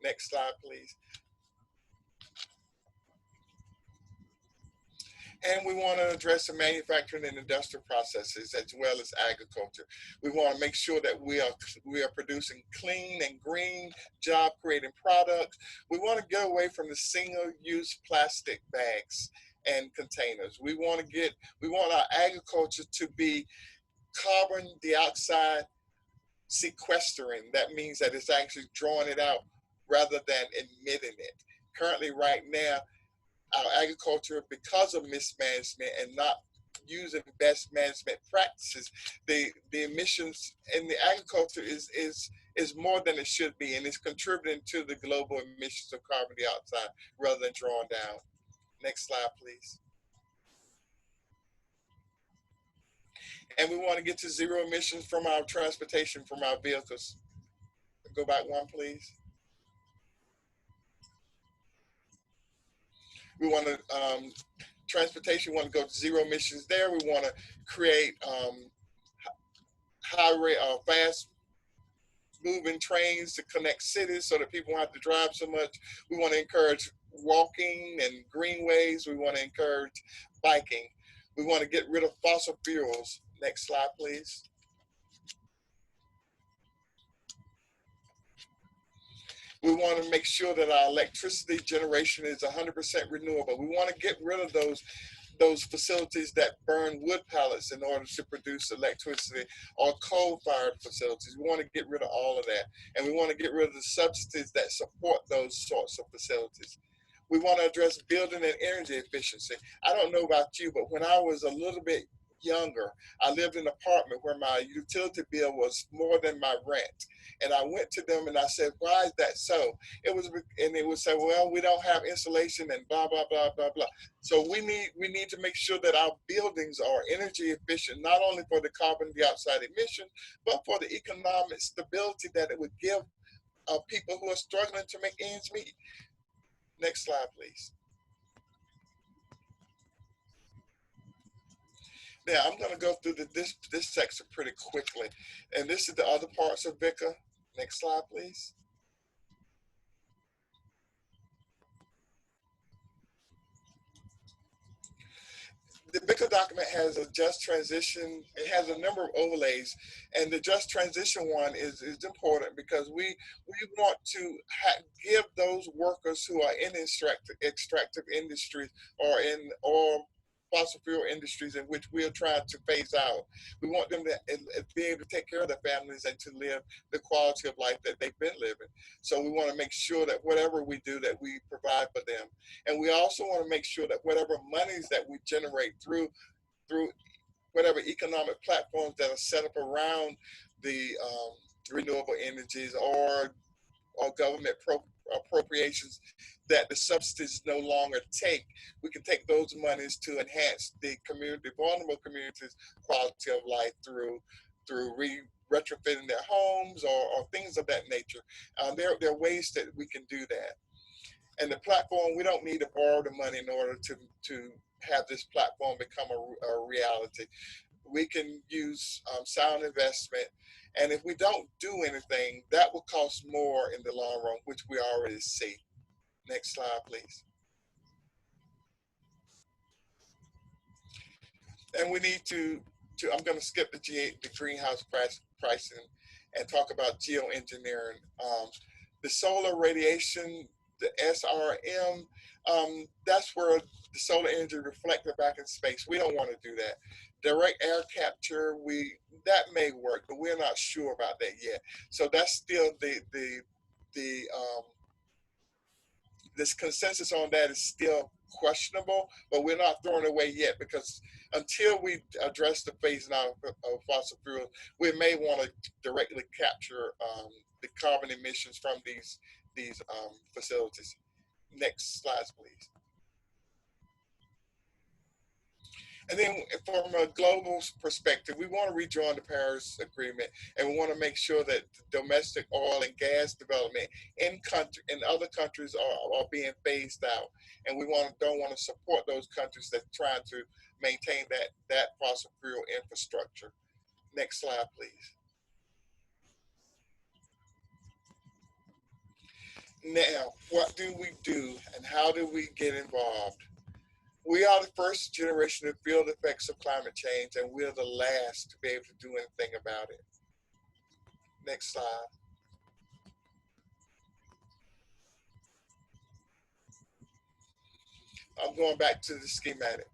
Next slide, please. And we want to address the manufacturing and industrial processes as well as agriculture. We want to make sure that we are producing clean and green job-creating products. We want to get away from the single-use plastic bags and containers. We want our agriculture to be carbon dioxide sequestering. That means that it's actually drawing it out rather than emitting it. Currently, right now, our agriculture, because of mismanagement and not using best management practices, the emissions in the agriculture is more than it should be, and it's contributing to the global emissions of carbon dioxide rather than drawing down. Next slide, please. And we want to get to zero emissions from our transportation, from our vehicles. Go back one, please. We want to, transportation, we want to go to zero emissions there. We want to create fast moving trains to connect cities so that people won't have to drive so much. We want to encourage walking and greenways. We want to encourage biking. We want to get rid of fossil fuels. Next slide, please. We want to make sure that our electricity generation is 100% renewable. We want to get rid of those facilities that burn wood pellets in order to produce electricity, or coal-fired facilities. We want to get rid of all of that. And we want to get rid of the subsidies that support those sorts of facilities. We want to address building and energy efficiency. I don't know about you, but when I was a little bit younger, I lived in an apartment where my utility bill was more than my rent. And I went to them and I said, why is that so? And they would say, well, we don't have insulation and blah, blah, blah, blah, blah. So we need to make sure that our buildings are energy efficient, not only for the carbon dioxide emission, but for the economic stability that it would give people who are struggling to make ends meet. Next slide, please. Now, I'm going to go through this section pretty quickly. And this is the other parts of VECA. Next slide, please. The VECA document has a just transition. It has a number of overlays. And the just transition one is important because we want to give those workers who are in extractive industries or fossil fuel industries in which we are trying to phase out. We want them to be able to take care of their families and to live the quality of life that they've been living. So we want to make sure that whatever we do, that we provide for them. And we also want to make sure that whatever monies that we generate through whatever economic platforms that are set up around the renewable energies or government appropriations that the subsidies no longer take, we can take those monies to enhance the vulnerable communities' quality of life through retrofitting their homes or things of that nature. There are ways that we can do that. And the platform, we don't need to borrow the money in order to have this platform become a reality. We can use sound investment. And if we don't do anything, that will cost more in the long run, which we already see. Next slide, please. And we need to I'm going to skip the greenhouse pricing and talk about geoengineering. The solar radiation, the SRM, that's where the solar energy reflected back in space. We don't want to do that. Direct air capture, that may work, but we're not sure about that yet. So that's still this consensus on that is still questionable, but we're not throwing it away yet, because until we address the phasing out of fossil fuels, we may want to directly capture the carbon emissions from these facilities. Next slides, please. And then from a global perspective, we want to rejoin the Paris Agreement, and we want to make sure that domestic oil and gas development in other countries are being phased out. And we don't want to support those countries that are trying to maintain that fossil fuel infrastructure. Next slide, please. Now, what do we do and how do we get involved? We are the first generation to feel the effects of climate change, and we're the last to be able to do anything about it. Next slide. I'm going back to the schematic.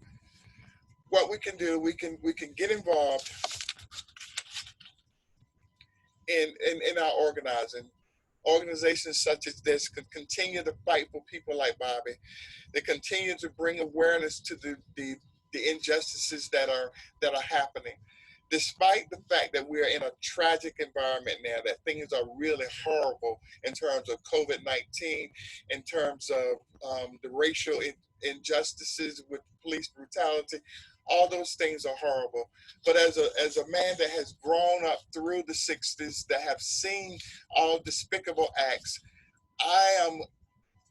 What we can do, we can get involved in our organizing. Organizations such as this can continue to fight for people like Bobby. They continue to bring awareness to the injustices that are happening. Despite the fact that we're in a tragic environment now, that things are really horrible in terms of COVID-19, in terms of the racial injustices with police brutality, all those things are horrible. But as a man that has grown up through the 60s, that have seen all despicable acts, I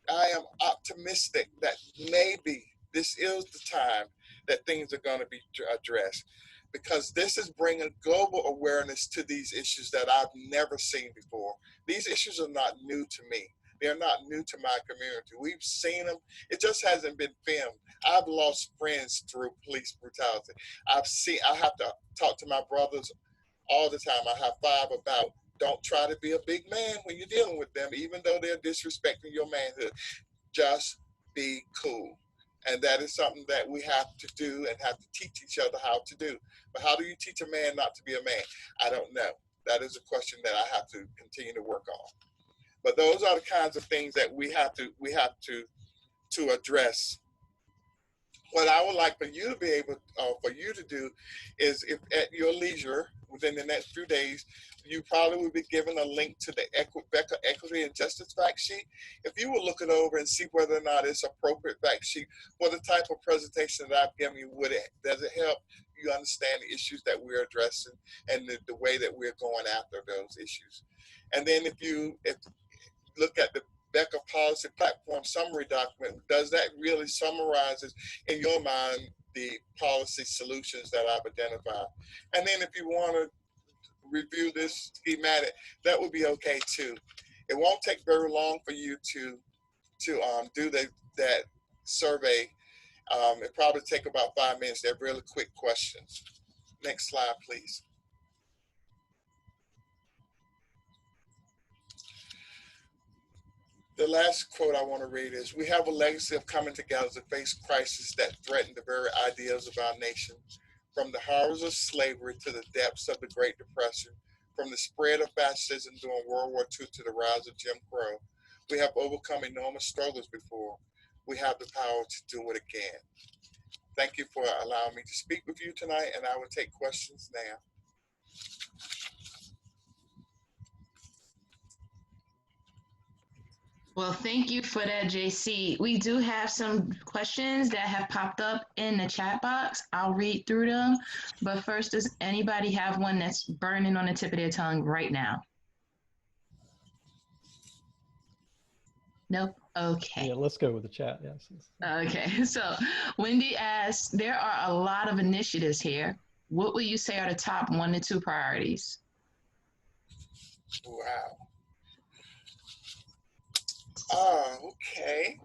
am optimistic that maybe this is the time that things are going to be addressed, because this is bringing global awareness to these issues that I've never seen before. These issues are not new to me. They're not new to my community. We've seen them. It just hasn't been filmed. I've lost friends through police brutality. I have to talk to my brothers all the time. I have 5 about, don't try to be a big man when you're dealing with them, even though they're disrespecting your manhood. Just be cool. And that is something that we have to do and have to teach each other how to do. But how do you teach a man not to be a man? I don't know. That is a question that I have to continue to work on. But those are the kinds of things that we have to address. What I would like for you to be able, for you to do, is, if at your leisure within the next few days, you probably will be given a link to the VECA Equity and Justice Fact Sheet. If you will look it over and see whether or not it's appropriate fact sheet for the type of presentation that I've given you, does it help you understand the issues that we're addressing and the way that we're going after those issues? And then if you look at the VECA policy platform summary document, does that really summarizes in your mind the policy solutions that I've identified? And then if you want to review this schematic, that would be okay too. It won't take very long for you to do that survey. It probably take about 5 minutes. They're really quick questions. Next slide, please. The last quote I want to read is, "We have a legacy of coming together to face crises that threaten the very ideals of our nation. From the horrors of slavery to the depths of the Great Depression, from the spread of fascism during World War II to the rise of Jim Crow, we have overcome enormous struggles before. We have the power to do it again." Thank you for allowing me to speak with you tonight, and I will take questions now. Well, thank you for that, JC. We do have some questions that have popped up in the chat box. I'll read through them. But first, does anybody have one that's burning on the tip of their tongue right now? Nope. Okay. Yeah, let's go with the chat. Yes. Okay. So Wendy asks, there are a lot of initiatives here. What would you say are the top 1 to 2 priorities? Wow. Okay.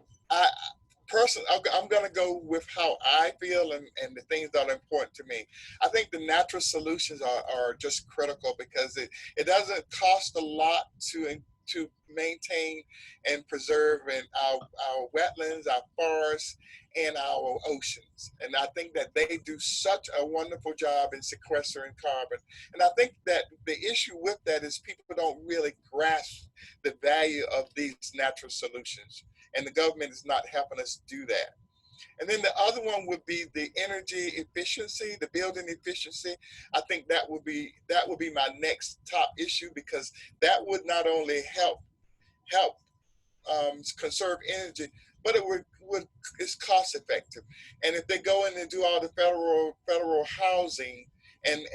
Personally, I'm going to go with how I feel and the things that are important to me. I think the natural solutions are just critical, because it doesn't cost a lot to maintain and preserve in our wetlands, our forests, and our oceans. And I think that they do such a wonderful job in sequestering carbon. And I think that the issue with that is people don't really grasp the value of these natural solutions. And the government is not helping us do that. And then the other one would be the energy efficiency, the building efficiency. I think that would be my next top issue, because that would not only help conserve energy, but it's cost effective. And if they go in and do all the federal housing and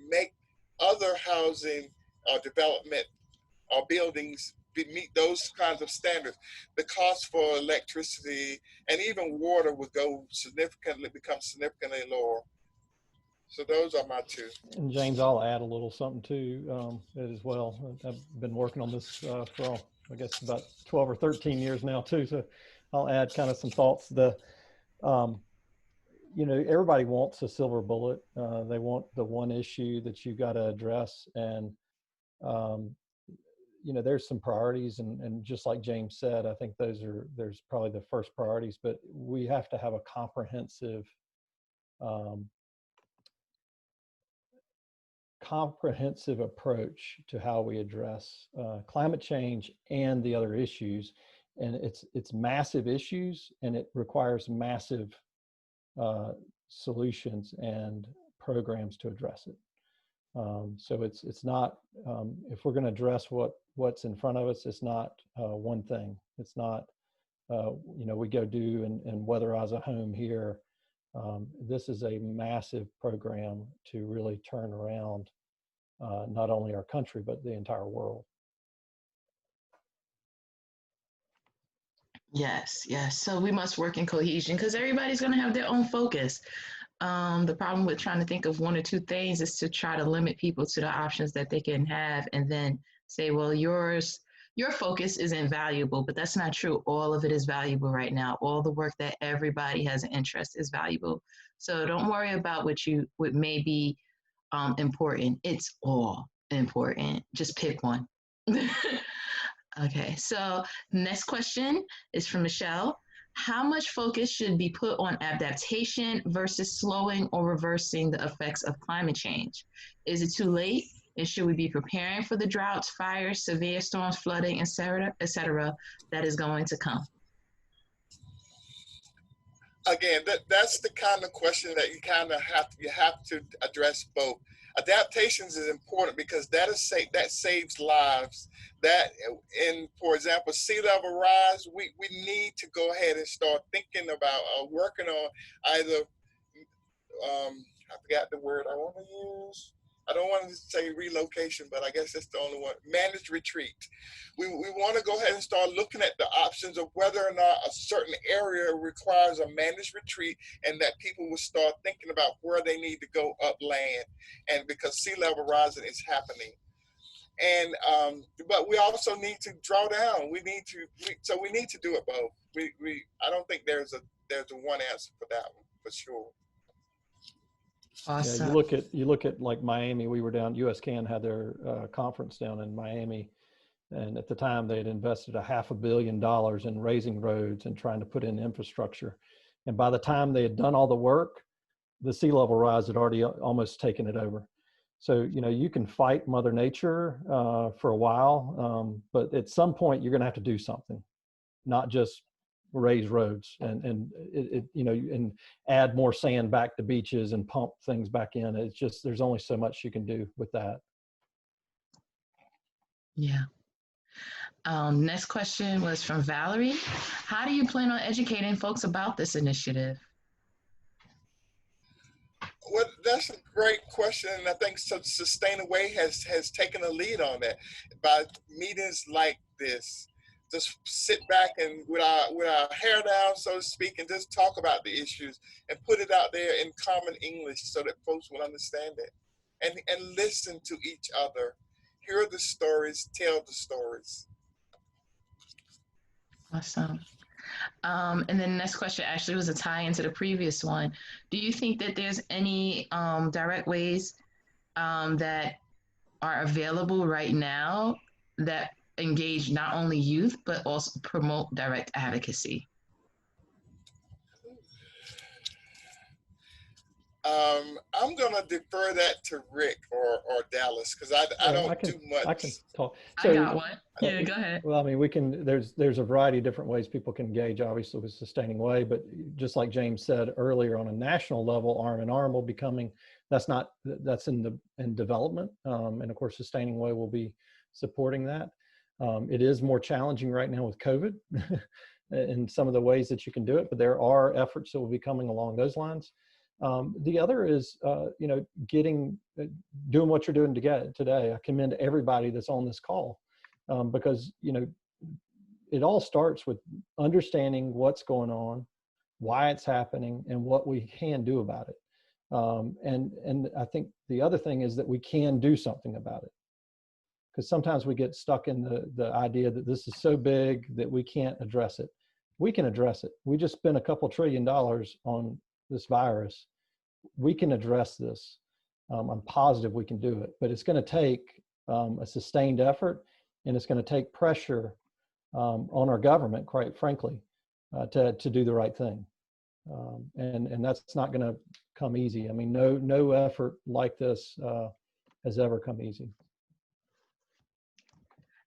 make other housing development or buildings meet those kinds of standards, the cost for electricity and even water would become significantly lower. So those are my 2. And James, I'll add a little something too as well. I've been working on this for, I guess, about 12 or 13 years now too. So I'll add kind of some thoughts. Everybody wants a silver bullet. They want the one issue that you got to address. And, there's some priorities, and just like James said, I think there's probably the first priorities, but we have to have a comprehensive approach to how we address climate change and the other issues. And it's massive issues, and it requires massive solutions and programs to address it. So it's not, if we're going to address what's in front of us, it's not one thing. It's not, we go do and weatherize a home here. This is a massive program to really turn around not only our country, but the entire world. Yes, yes. So we must work in cohesion because everybody's going to have their own focus. The problem with trying to think of one or two things is to try to limit people to the options that they can have and then say, well, your focus is invaluable, but that's not true. All of it is valuable right now. All the work that everybody has an interest is valuable. So don't worry about what may be important. It's all important. Just pick one. Okay, so next question is from Michelle. How much focus should be put on adaptation versus slowing or reversing the effects of climate change? Is it too late? And should we be preparing for the droughts, fires, severe storms, flooding, et cetera, that is going to come? Again, that's the kind of question that you have to address both. Adaptations is important because that saves lives. For example, sea level rise, we need to go ahead and start thinking about working on either I forgot the word I want to use. I don't want to say relocation, but I guess that's the only one. Managed retreat. We want to go ahead and start looking at the options of whether or not a certain area requires a managed retreat, and that people will start thinking about where they need to go upland, and because sea level rising is happening. And but we also need to draw down. We need to do it both. I don't think there's a one answer for that one for sure. Awesome. Yeah, you look at like Miami. We were down. USCAN had their conference down in Miami, and at the time they had invested $500 million in raising roads and trying to put in infrastructure. And by the time they had done all the work, the sea level rise had already almost taken it over. So you can fight Mother Nature for a while, but at some point you're going to have to do something, not just raise roads and add more sand back to beaches and pump things back in. It's just, there's only so much you can do with that. Yeah. Next question was from Valerie. How do you plan on educating folks about this initiative? Well, that's a great question, and I think Sustainaway has taken a lead on that by meetings like this. Just sit back and with our hair down, so to speak, and just talk about the issues and put it out there in common English so that folks will understand it, and listen to each other, hear the stories, tell the stories. Awesome. And then the next question actually was a tie into the previous one. Do you think that there's any direct ways that are available right now that engage not only youth, but also promote direct advocacy? I'm going to defer that to Rick or Dallas because I don't do much. I can talk. So, I got one. Yeah, go ahead. Well, I mean, there's a variety of different ways people can engage, obviously, with Sustaining Way, but just like James said earlier, on a national level, Arm in Arm will be coming. That's in development. And of course, Sustaining Way will be supporting that. It is more challenging right now with COVID in some of the ways that you can do it, but there are efforts that will be coming along those lines. The other is, doing what you're doing today. I commend everybody that's on this call because, it all starts with understanding what's going on, why it's happening, and what we can do about it. And I think the other thing is that we can do something about it, because sometimes we get stuck in the idea that this is so big that we can't address it. We can address it. We just spent a couple $1 trillion on this virus. We can address this. I'm positive we can do it, but it's going to take a sustained effort, and it's going to take pressure on our government, quite frankly, to do the right thing. And that's not going to come easy. I mean, no effort like this has ever come easy.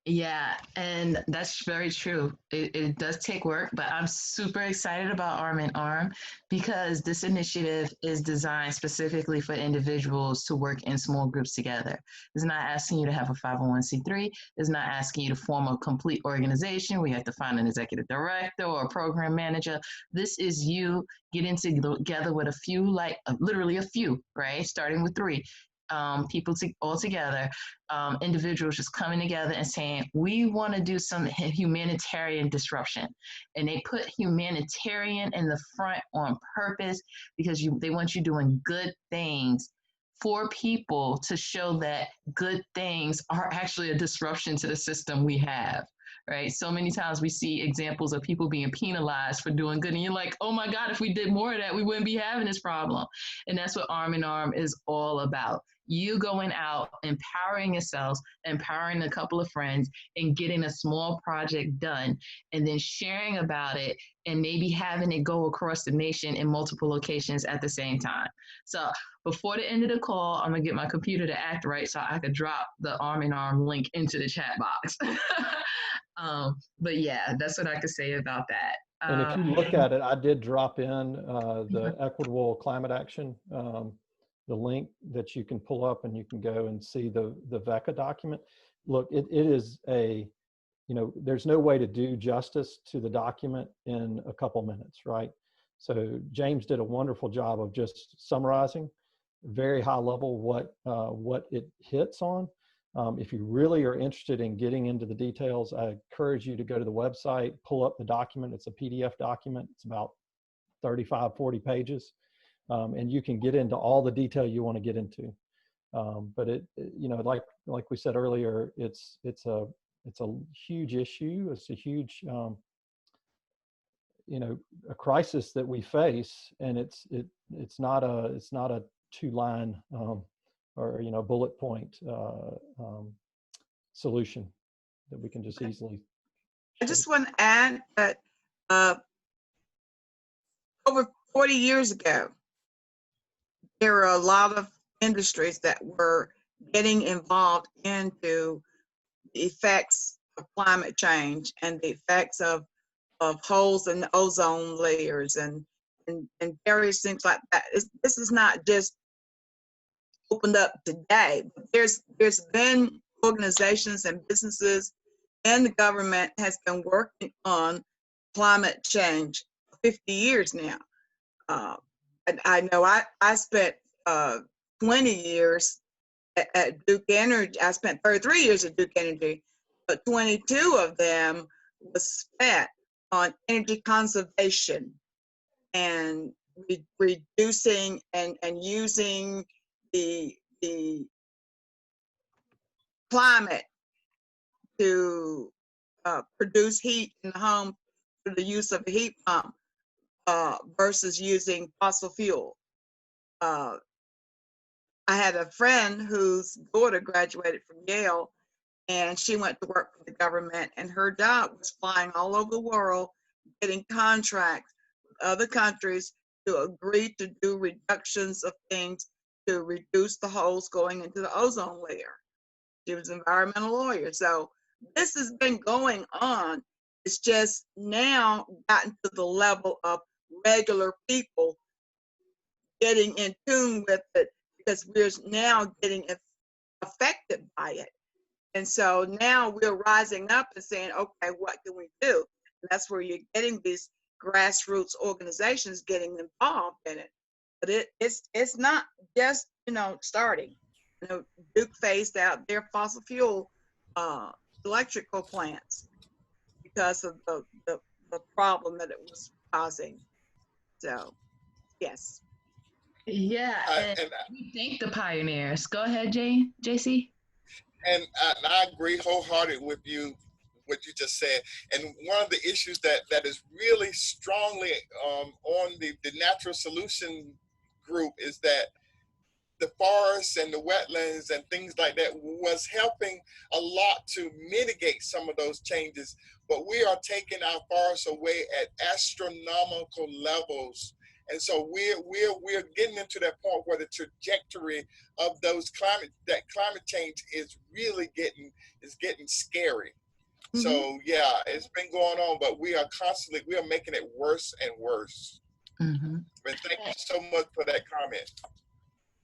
Yeah, and that's very true. It does take work, but I'm super excited about Arm in Arm because this initiative is designed specifically for individuals to work in small groups together. It's not asking you to have a 501c3. It's not asking you to form a complete organization where you have to find an executive director or a program manager. This is you getting together with a few, like literally a few, right? Starting with 3. People all together, individuals just coming together and saying, we want to do some humanitarian disruption. And they put humanitarian in the front on purpose because they want you doing good things for people to show that good things are actually a disruption to the system we have. Right? So many times we see examples of people being penalized for doing good. And you're like, oh my God, if we did more of that, we wouldn't be having this problem. And that's what Arm in Arm is all about. You going out, empowering yourselves, empowering a couple of friends, and getting a small project done, and then sharing about it, and maybe having it go across the nation in multiple locations at the same time. So before the end of the call, I'm gonna get my computer to act right so I could drop the Arm in Arm link into the chat box. But yeah, that's what I could say about that. And if you look at it, I did drop in the Equitable Climate Action, the link that you can pull up and you can go and see the VECA document. Look, it is there's no way to do justice to the document in a couple minutes, right? So James did a wonderful job of just summarizing very high level what it hits on. If you really are interested in getting into the details, I encourage you to go to the website, pull up the document. It's a PDF document. It's about 35, 40 pages. And you can get into all the detail you want to get into. But like we said earlier, it's a huge issue. It's a huge, a crisis that we face, and it's not a 2-line or bullet point solution that we can just easily. I just want to add that over 40 years ago, there were a lot of industries that were getting involved into the effects of climate change and the effects of holes in the ozone layers and various things like that. This is not just opened up today. There's been organizations and businesses and the government has been working on climate change for 50 years now. And I know I spent 20 years at Duke Energy. I spent 33 years at Duke Energy, but 22 of them was spent on energy conservation and reducing and using the climate to produce heat in the home through the use of a heat pump versus using fossil fuel. I had a friend whose daughter graduated from Yale, and she went to work for the government, and her job was flying all over the world, getting contracts with other countries to agree to do reductions of things to reduce the holes going into the ozone layer. She was an environmental lawyer. So this has been going on. It's just now gotten to the level of regular people getting in tune with it because we're now getting affected by it. And so now we're rising up and saying, okay, what can we do? And that's where you're getting these grassroots organizations getting involved in it. But it's not just, starting. Duke phased out their fossil fuel electrical plants because of the problem that it was causing. So, yes. Yeah, and we thank the pioneers. Go ahead, JC. And I agree wholeheartedly with you, what you just said. And one of the issues that is really strongly on the natural solution group is that the forests and the wetlands and things like that was helping a lot to mitigate some of those changes. But we are taking our forests away at astronomical levels. And so we're getting into that point where the trajectory of climate change is really getting scary. Mm-hmm. So yeah, it's been going on, but we are making it worse and worse. Mm-hmm. But thank you so much for that comment.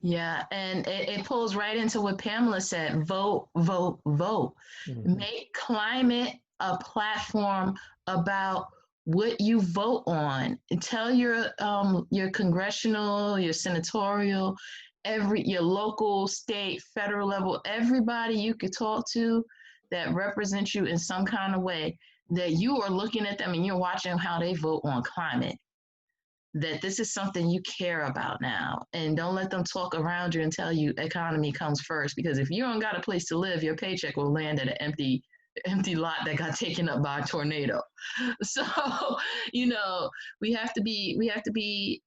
Yeah, and it pulls right into what Pamela said: vote, vote, vote. Mm-hmm. Make climate a platform about what you vote on. And tell your congressional, your senatorial, your local, state, federal level, everybody you could talk to that represents you in some kind of way, that you are looking at them and you're watching how they vote on climate. That this is something you care about now, and don't let them talk around you and tell you economy comes first, because if you don't got a place to live, your paycheck will land at an empty lot that got taken up by a tornado. So, we have to be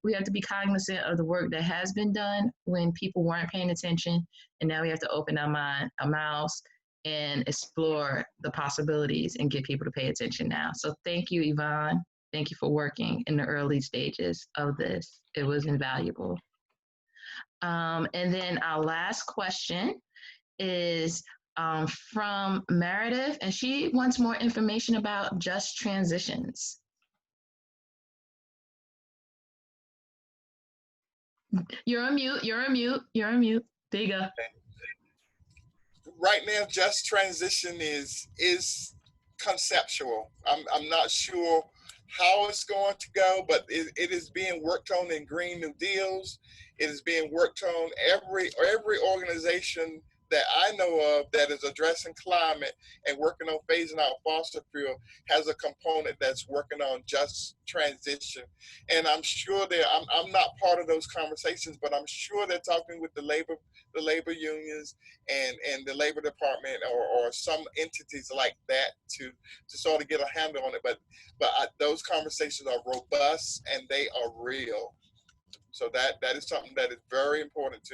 cognizant of the work that has been done when people weren't paying attention, and now we have to open our mouths and explore the possibilities and get people to pay attention now. So thank you, Yvonne. Thank you for working in the early stages of this. It was invaluable. And then our last question is from Meredith, and she wants more information about just transitions. You're on mute. There you go. Right now, just transition is conceptual. I'm not sure how it's going to go, but it is being worked on in Green New Deals. It is being worked on every organization that I know of that is addressing climate and working on phasing out fossil fuel has a component that's working on just transition. And I'm sure I'm not part of those conversations, but I'm sure they're talking with the labor unions and the Labor Department or some entities like that to sort of get a handle on it. But those conversations are robust and they are real. So that is something that is very important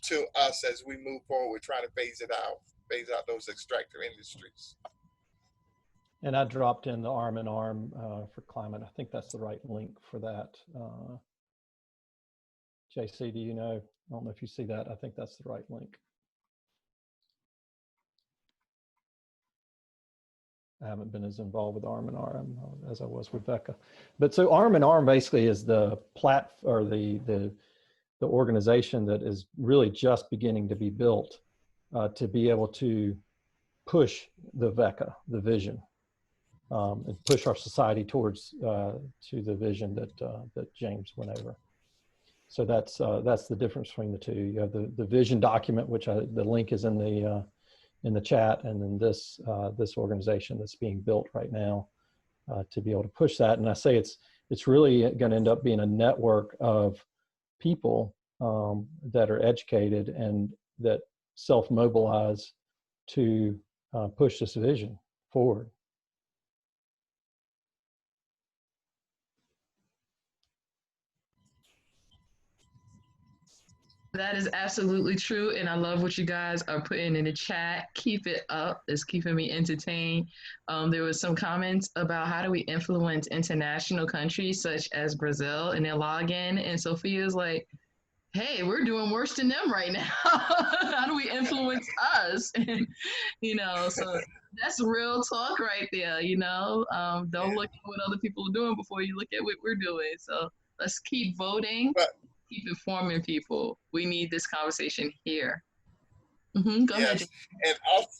to us as we move forward, trying to phase out those extractive industries. And I dropped in the arm in arm for climate. I think that's the right link for that. JC, do you know? I don't know if you see that. I think that's the right link. I haven't been as involved with Arm in Arm as I was with VECA. But so Arm in Arm basically is the the organization that is really just beginning to be built to be able to push the VECA, the vision, and push our society towards to the vision that James went over. So that's the difference between the two. You have the vision document, which the link is in the chat, and then this organization that's being built right now to be able to push that. And I say it's really going to end up being a network of people that are educated and that self-mobilize to push this vision forward. That is absolutely true, and I love what you guys are putting in the chat. Keep it up. It's keeping me entertained. There was some comments about how do we influence international countries such as Brazil and their login, and Sophia's like, hey, we're doing worse than them right now. How do we influence us? So that's real talk right there, Don't look at what other people are doing before you look at what we're doing. So let's keep voting. Keep informing people. We need this conversation here. Go ahead. And also,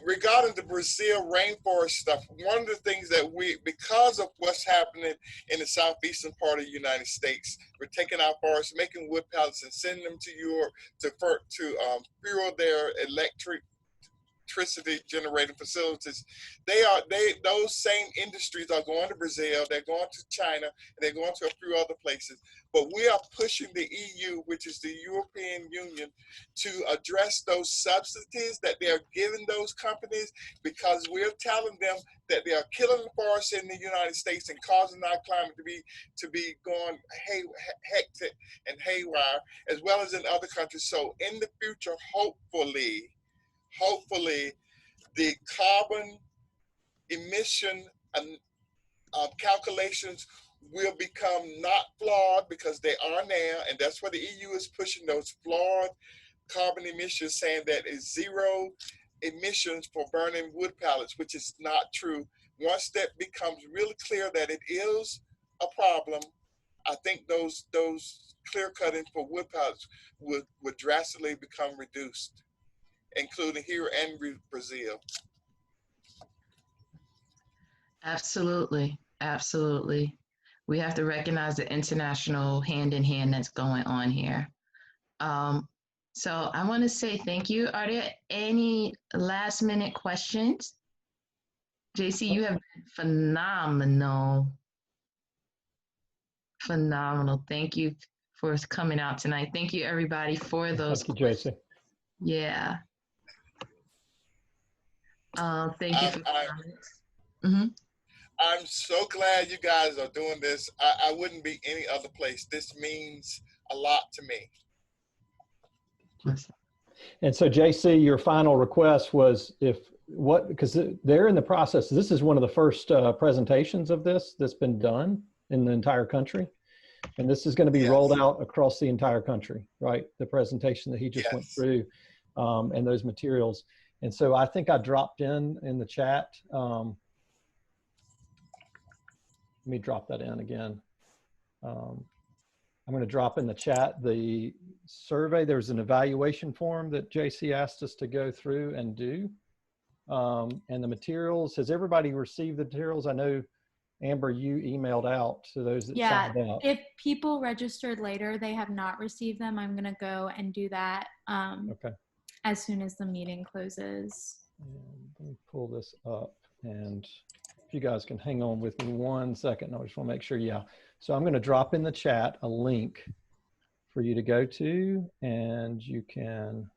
regarding the Brazil rainforest stuff, one of the things that because of what's happening in the southeastern part of the United States, we're taking our forests, making wood pallets, and sending them to Europe to fuel their electric electricity generating facilities. Those same industries are going to Brazil, they're going to China, and they're going to a few other places. But we are pushing the EU, which is the European Union, to address those subsidies that they're giving those companies, because we're telling them that they are killing the forests in the United States and causing our climate to be going hectic and haywire, as well as in other countries. So in the future, hopefully, the carbon emission calculations will become not flawed, because they are now, and that's why the EU is pushing those flawed carbon emissions, saying that it's zero emissions for burning wood pallets, which is not true. Once that becomes really clear that it is a problem, I think those clear cuttings for wood pallets would drastically become reduced, including here and Brazil. Absolutely. Absolutely. We have to recognize the international hand in hand that's going on here. So I want to say thank you. Are there any last minute questions? JC, you have been phenomenal. Phenomenal. Thank you for coming out tonight. Thank you, everybody, for those. Thank you, JC. Yeah. Thank you for I'm so glad you guys are doing this. I wouldn't be any other place. This means a lot to me. And so, JC, your final request was because they're in the process. This is one of the first presentations of this that's been done in the entire country. And this is going to be rolled out across the entire country, right? The presentation that he just went through and those materials. And so I think I dropped in the chat. Let me drop that in again. I'm going to drop in the chat the survey. There's an evaluation form that JC asked us to go through and do. And the materials, has everybody received the materials? I know, Amber, you emailed out to those that signed up. If people registered later, they have not received them. I'm going to go and do that as soon as the meeting closes. Let me pull this up, and if you guys can hang on with me 1 second, I just want to make sure. So I'm going to drop in the chat a link for you to go to, and you can,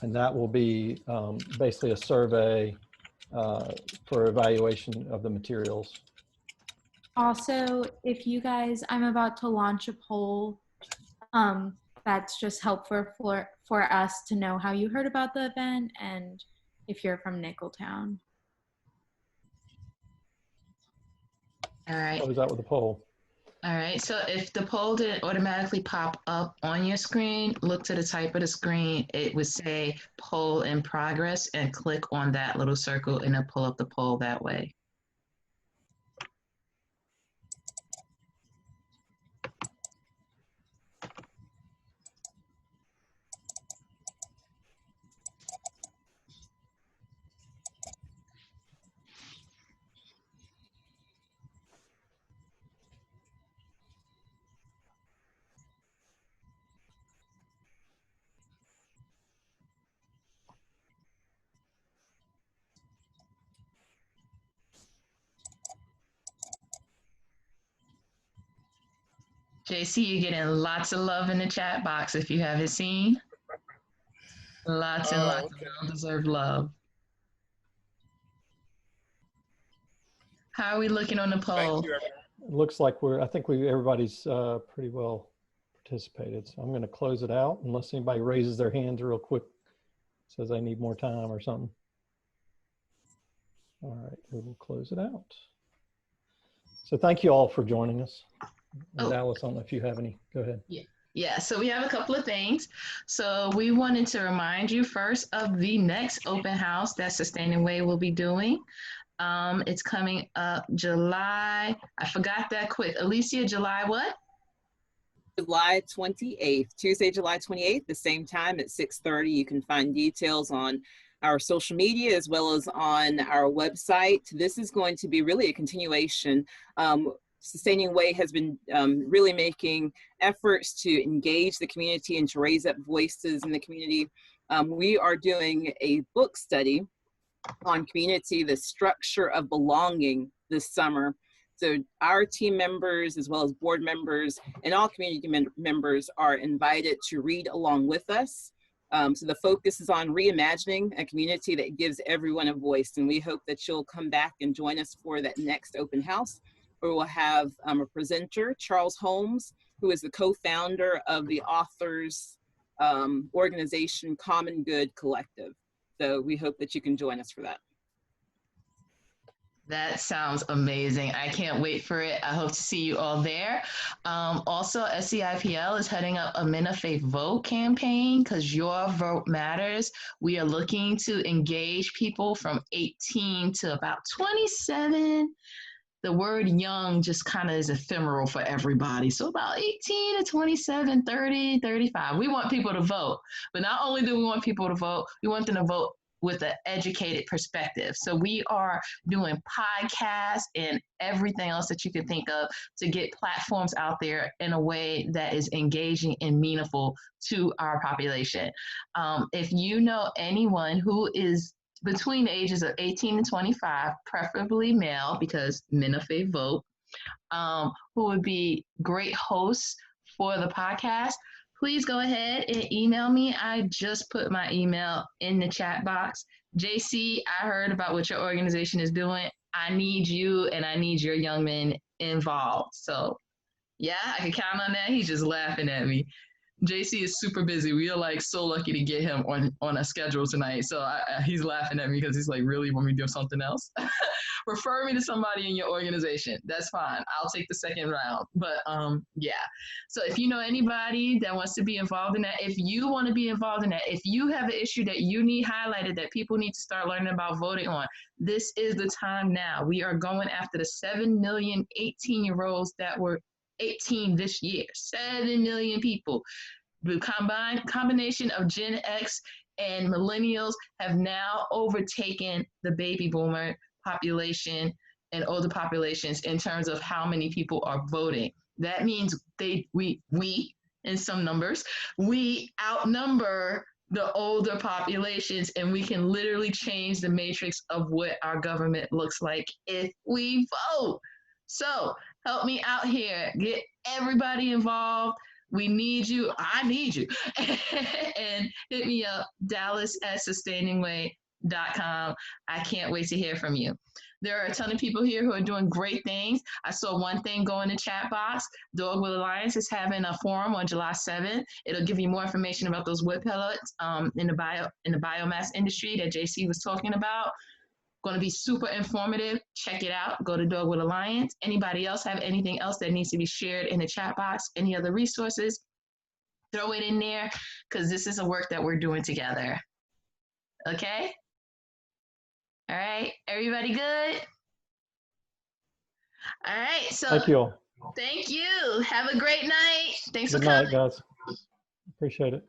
and that will be basically a survey for evaluation of the materials. Also, if you guys, I'm about to launch a poll that's just helpful for us to know how you heard about the event and if you're from Nicholtown. All right. What was that with the poll? All right. So if the poll didn't automatically pop up on your screen, look to the type of the screen. It would say poll in progress, and click on that little circle and it'll pull up the poll that way. JC, you're getting lots of love in the chat box if you haven't seen. Lots and lots of well-deserved love. How are we looking on the poll? It looks like I think everybody's pretty well participated. So I'm going to close it out unless anybody raises their hands real quick, says they need more time or something. All right, we will close it out. So thank you all for joining us. Alice, I don't know if you have any, go ahead. Yeah, so we have a couple of things. So we wanted to remind you first of the next open house that Sustaining Way will be doing. It's coming up July, I forgot that quick. Alicia, July what? July 28th, Tuesday, July 28th, the same time at 6:30. You can find details on our social media as well as on our website. This is going to be really a continuation. Sustaining Way has been really making efforts to engage the community and to raise up voices in the community. We are doing a book study on community, the structure of belonging, this summer. So our team members, as well as board members and all community members, are invited to read along with us. So the focus is on reimagining a community that gives everyone a voice. And we hope that you'll come back and join us for that next open house, where we'll have a presenter, Charles Holmes, who is the co-founder of the authors organization Common Good Collective. So we hope that you can join us for that. That sounds amazing. I can't wait for it. I hope to see you all there. Also, SCIPL is heading up a Men of Faith Vote campaign because your vote matters. We are looking to engage people from 18 to about 27. The word young just kind of is ephemeral for everybody. So about 18 to 27, 30, 35. We want people to vote. But not only do we want people to vote, we want them to vote with an educated perspective. So we are doing podcasts and everything else that you can think of to get platforms out there in a way that is engaging and meaningful to our population. If you know anyone who is between the ages of 18 and 25, preferably male, because Men of Faith vote, who would be great hosts for the podcast, please go ahead and email me. I just put my email in the chat box. JC, I heard about what your organization is doing. I need you and I need your young men involved. So yeah, I can count on that. He's just laughing at me. JC is super busy. We are like so lucky to get him on a schedule tonight. So he's laughing at me because he's like, really, you want me to do something else? Refer me to somebody in your organization. That's fine. I'll take the second round. But yeah. So if you know anybody that wants to be involved in that, if you want to be involved in that, if you have an issue that you need highlighted that people need to start learning about voting on, this is the time now. We are going after the 7 million 18-year-olds that were 18 this year. 7 million people. The combination of Gen X and millennials have now overtaken the baby boomer population and older populations in terms of how many people are voting. That means we in some numbers, we outnumber the older populations, and we can literally change the matrix of what our government looks like if we vote. So help me out here. Get everybody involved. We need you. I need you. And hit me up, dallas@sustainingway.com. I can't wait to hear from you. There are a ton of people here who are doing great things. I saw one thing go in the chat box. Dogwood Alliance is having a forum on July 7th. It'll give you more information about those wood pellets in the biomass industry that JC was talking about. Going to be super informative. Check it out. Go to Dogwood Alliance. Anybody else have anything else that needs to be shared in the chat box? Any other resources? Throw it in there because this is a work that we're doing together. Okay? All right. Everybody good? All right. So thank you all. Thank you. Have a great night. Thanks Good for coming. night, guys. Appreciate it.